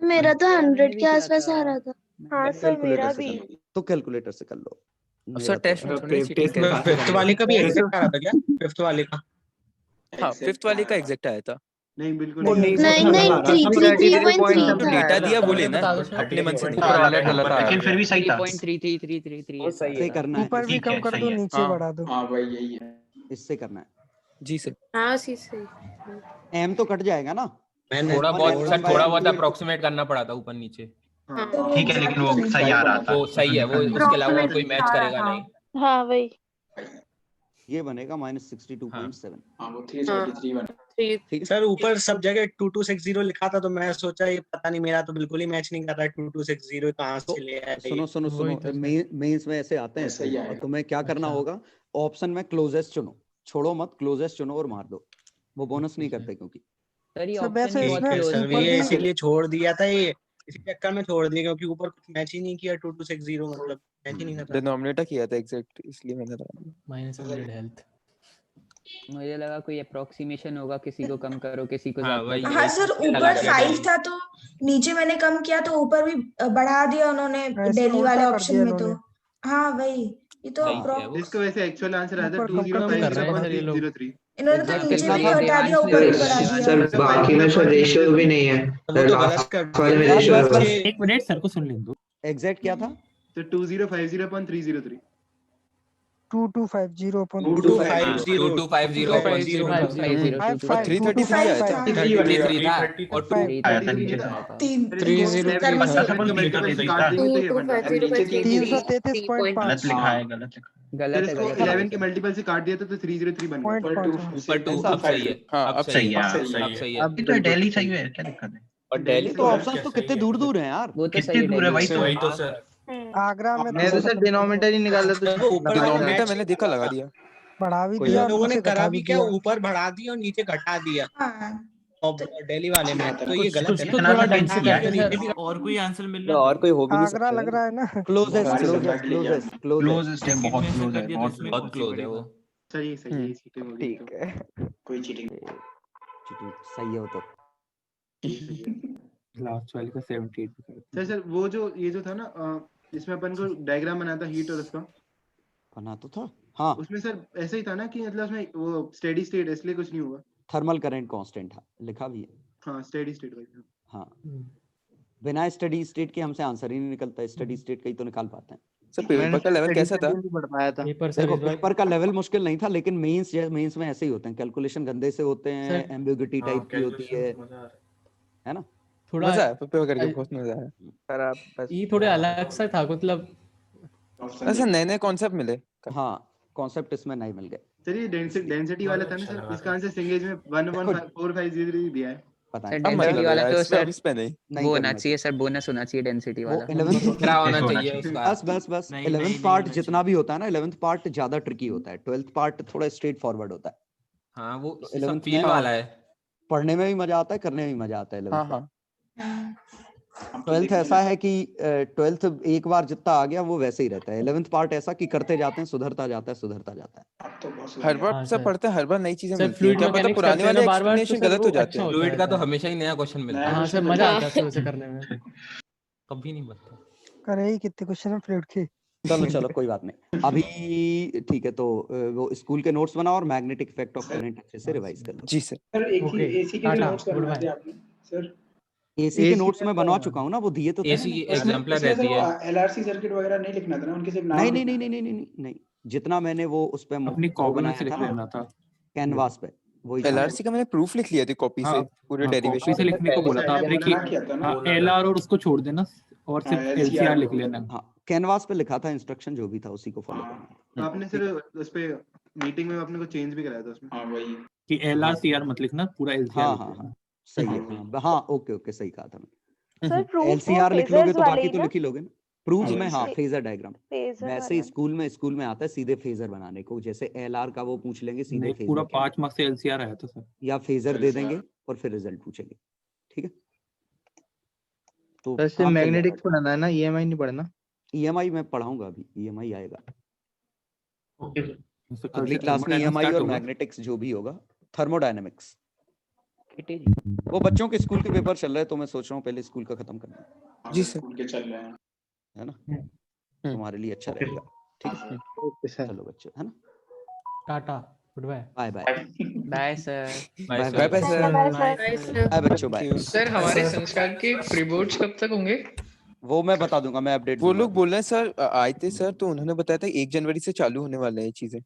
मेरा तो 100 के आसपास आ रहा था। हाँ सर मेरा भी। तो कैलकुलेटर से कर लो। सर टेस्ट में थोड़ी चीटिंग कर। फिफ्थ वाले का भी एग्जैक्ट आ रहा था क्या? फिफ्थ वाले का? हाँ फिफ्थ वाले का एग्जैक्ट आया था। नहीं बिल्कुल नहीं 333.3 था। डेटा दिया वो लेना अपने मन से नहीं। लेकिन फिर भी सही था। 3.3333 इससे करना है, ऊपर भी कम कर दो, नीचे बढ़ा दो। हाँ भाई यही है। इससे करना है। जी सर। हाँ सी से एम तो कट जाएगा ना? थोड़ा बहुत अप्रोक्सीमेट करना पड़ा था ऊपर नीचे। ठीक है, लेकिन वो सही आ रहा था। वो सही है, वो उसके अलावा और कोई मैच करेगा नहीं। हाँ वही। ये बनेगा -62.7। हाँ वो 373 बना। सर ऊपर सब जगह 2260 लिखा था, तो मैं सोचा ये पता नहीं, मेरा तो बिल्कुल ही मैच नहीं कर रहा है। 2260 कहाँ से ले आया? सुनो मेंस में ऐसे आते हैं, और तुम्हें क्या करना होगा, ऑप्शन में क्लोजेस्ट चुनो, छोड़ो मत, क्लोजेस्ट चुनो और मार दो, वो बोनस नहीं करते क्योंकि। ये इसीलिए छोड़ दिया था, ये इसी चक्कर में छोड़ दिया, क्योंकि ऊपर कुछ मैच ही नहीं किया। 2260 मतलब मैच ही नहीं कर रहा। डिनोमिनेटर किया था एग्जैक्ट, इसलिए मैंने -100 हेल्थ। मुझे लगा कोई अप्रोक्सीमेशन होगा, किसी को कम करो, किसी को हाँ, ज्यादा वही- करो। हाँ सर, ऊपर 5 था तो नीचे मैंने कम किया तो ऊपर भी बढ़ा दिया उन्होंने वैसे दिल्ली उल्टा वाले कर ऑप्शन दिया में तो। इन्होंने। हाँ वही, ये तो सही किया वो। अप्रोक्स इसका वैसे एक्चुअल आंसर आया था ऊपर कम कर रहे हैं सर ये लोग। 20501.303। इन्होंने तो Exact नीचे कितना भी था? घटा दिया, ऊपर भी बढ़ा दिया। सर बाकी में सर रेशियो भी नहीं है, वो तो गलत लास्ट कर वाले में दिया। रेशियो है बस, बस। बस। एक मिनट सर को सुन ले दो। एग्जैक्ट क्या था? तो 2050.303। 2250 upon 2250 2250 55 333 आया था। 33 था और 2 आया था नीचे से। 333.5 गलत लिखा है, गलत लिखा है। गलत है, इसको गलत है। 11 के मल्टीपल से काट दिया तो 303 बन गया। पॉइंट पाँच। ऊपर 2 अब सही है। हाँ, अब सही है। अब अब सही है। अब तो दिल्ली सही है, क्या दिक्कत है? और दिल्ली तो ऑप्शंस तो कितने दूर दूर हैं यार। वो तो कितने सही है, दूर है, वही दिल्ली तो। से। सर आगरा में मैं तो सर डिनोमिनेटर ही निकाला तो डिनोमिनेटर मैंने देखा लगा दिया। बढ़ा भी कोई दिया इन और लोगों ने नीचे करा घटा भी भी क्या, दिया। ऊपर बढ़ा दिया और नीचे घटा दिया। और दिल्ली वाले में तो ये गलत है तो ना। थोड़ा नीचे density भी है नीचे भी और कोई आंसर मिल तो रहा और कोई हो भी नहीं आगरा सकता। लग रहा है ना। क्लोजेस्ट क्लोजेस्ट है, बहुत क्लोज है, बहुत बहुत क्लोज है वो। सही सही है, चीटिंग हो गई। ठीक है, कोई चीटिंग चीटिंग सही है वो तो। लास्ट वाले का 78 भी कर सर सर वो जो ये जो था ना इसमें अपन को डायग्राम बनाया था हीट और उसका, बना तो था। हाँ, उसमें सर ऐसा ही था ना कि मतलब उसमें वो स्टेडी स्टेट इसलिए कुछ नहीं हुआ। थर्मल करंट कांस्टेंट था, लिखा भी है। हाँ स्टेडी स्टेट वाइज। हाँ, बिना स्टडी स्टेट के हमसे आंसर ही नहीं निकलता। स्टडी स्टेट का ही तो निकाल पाते हैं। सर पेपर का लेवल कैसा था? पढ़ पाया था। देखो पेपर का लेवल मुश्किल नहीं था, लेकिन मेंस में ऐसे ही होते हैं, कैलकुलेशन गंदे से होते हैं, सर, एम्बिग्युइटी हाँ, टाइप की होती है कैलकुलेशन ना। थोड़ा मजा आया पेपर करके, बहुत मजा आया। सर आप बस ये थोड़े अलग सा था, मतलब ऐसे नए नए कॉन्सेप्ट मिले। हाँ, कॉन्सेप्ट इसमें नहीं मिल गए। सर ये डेंसिटी वाला था ना सर, इसका आंसर सिंगेज में 1.4503 दिया है। पता सर नहीं। डेंसिटी वाला तो सर इस पे नहीं वो होना चाहिए सर, बोनस होना चाहिए डेंसिटी वो वाला। 11th क्या होना चाहिए उसका? बस नहीं, 11th नहीं पार्ट होना जितना भी होता है ना, 11th पार्ट ज्यादा ट्रिकी होता है, 12th पार्ट थोड़ा स्ट्रेट फॉरवर्ड होता है। हाँ, वो तो सब 11th फील में वाला है। पढ़ने में भी मजा आता है, करने में भी मजा आता है। 11th हाँ हाँ 12th ऐसा है कि 12th एक बार जितना आ गया वो वैसे ही रहता है। 11th पार्ट ऐसा कि करते जाते हैं, सुधरता जाता है। हर बार हाँ, सब सर। पढ़ते हैं, हर बार नई चीजें सर, मिलती हैं। fluid क्या पता mechanics पुराने करते हैं वाले ना बार-बार, तो एक्सप्लेनेशन सर गलत वो हो जाते अच्छा हैं। होता फ्लूइड का तो है। हमेशा ही नया क्वेश्चन मिलता है, हाँ सर, मजा आता है सर उसे करने में। कभी नहीं बनता। करे ही कितने क्वेश्चन है फ्लूइड के। चलो कोई बात नहीं। अभी ठीक है, तो वो स्कूल के नोट्स बनाओ और मैग्नेटिक इफेक्ट ऑफ करंट अच्छे से रिवाइज कर लो। जी सर। सर एक ही ओके, एसी के टाटा, नोट्स गुड बनवाए बाय। थे आपने सर। एसी के नोट्स में बनवा चुका हूँ ना, वो दिए तो थे एसी की ना। एग्जाम्पलर इसमें रहती सर है। वो एलआरसी सर्किट वगैरह नहीं लिखना था ना, उनके सिर्फ नाम नहीं लिखना नहीं नहीं नहीं नहीं नहीं, जितना मैंने वो उस पे अपनी वो कॉपी में बनाया से लिख था ना लेना था। कैनवास पे, वही था। एलआरसी का मैंने प्रूफ लिख लिया थी कॉपी से, पूरे कॉपी से डेरिवेशन। लिखने को बोला था आपने कि मना किया था ना। एलआर और उसको छोड़ देना और सिर्फ हाँ, एलसीआर लिख LCR लेना। हाँ, कैनवास पे लिखा था, इंस्ट्रक्शन जो भी था उसी को फॉलो करना। आपने सर उस पे मीटिंग में अपने को चेंज भी कराया था उसमें। हाँ वही कि एलआर सीआर मत लिखना, पूरा एलसीआर हाँ लिख हाँ लेना। हाँ, सही है। हाँ ओके सही कहा था मैंने। सर प्रूफ एलसीआर लिख लोगे तो बाकी तो ना लिख ही लोगे ना। प्रूफ हाँ, में हाँ, फे- फेजर डायग्राम फेजर वैसे वाला। स्कूल में आता है सीधे फेजर बनाने को। जैसे एलआर का वो पूछ लेंगे सीधे नहीं, फेजर पूरा क्या है, 5 मार्क्स से एलसीआर आया था सर। या फेजर दे देंगे और फिर रिजल्ट पूछेंगे। ठीक है, तो वैसे आप क्या मैग्नेटिक्स पढ़ना है ना, ईएमआई नहीं पढ़ना। ईएमआई मैं पढ़ाऊंगा, अभी ईएमआई आएगा ओके सर। तो कल अगली से क्लास में। thermodynamics ईएमआई start और होगा। मैग्नेटिक्स जो भी होगा, थर्मोडायनेमिक्स। वो बच्चों के स्कूल के पेपर चल रहे हैं, तो मैं सोच रहा हूँ पहले स्कूल का खत्म करना जी सर। स्कूल के चल रहे हैं। है ना, तुम्हारे लिए अच्छा रहेगा। ठीक है, ओके सर। चलो बच्चे, है ना, tata, good bye. Bye bye bye sir. Bye bye bye sir. Bye बच्चों, बाय। सर हमारे संस्कार के प्री बोर्ड्स कब तक होंगे? वो मैं बता दूंगा, मैं अपडेट वो लोग बोल रहे हैं सर, आए थे सर तो उन्होंने बताया था 1 जनवरी से चालू होने वाले हैं ये चीजें।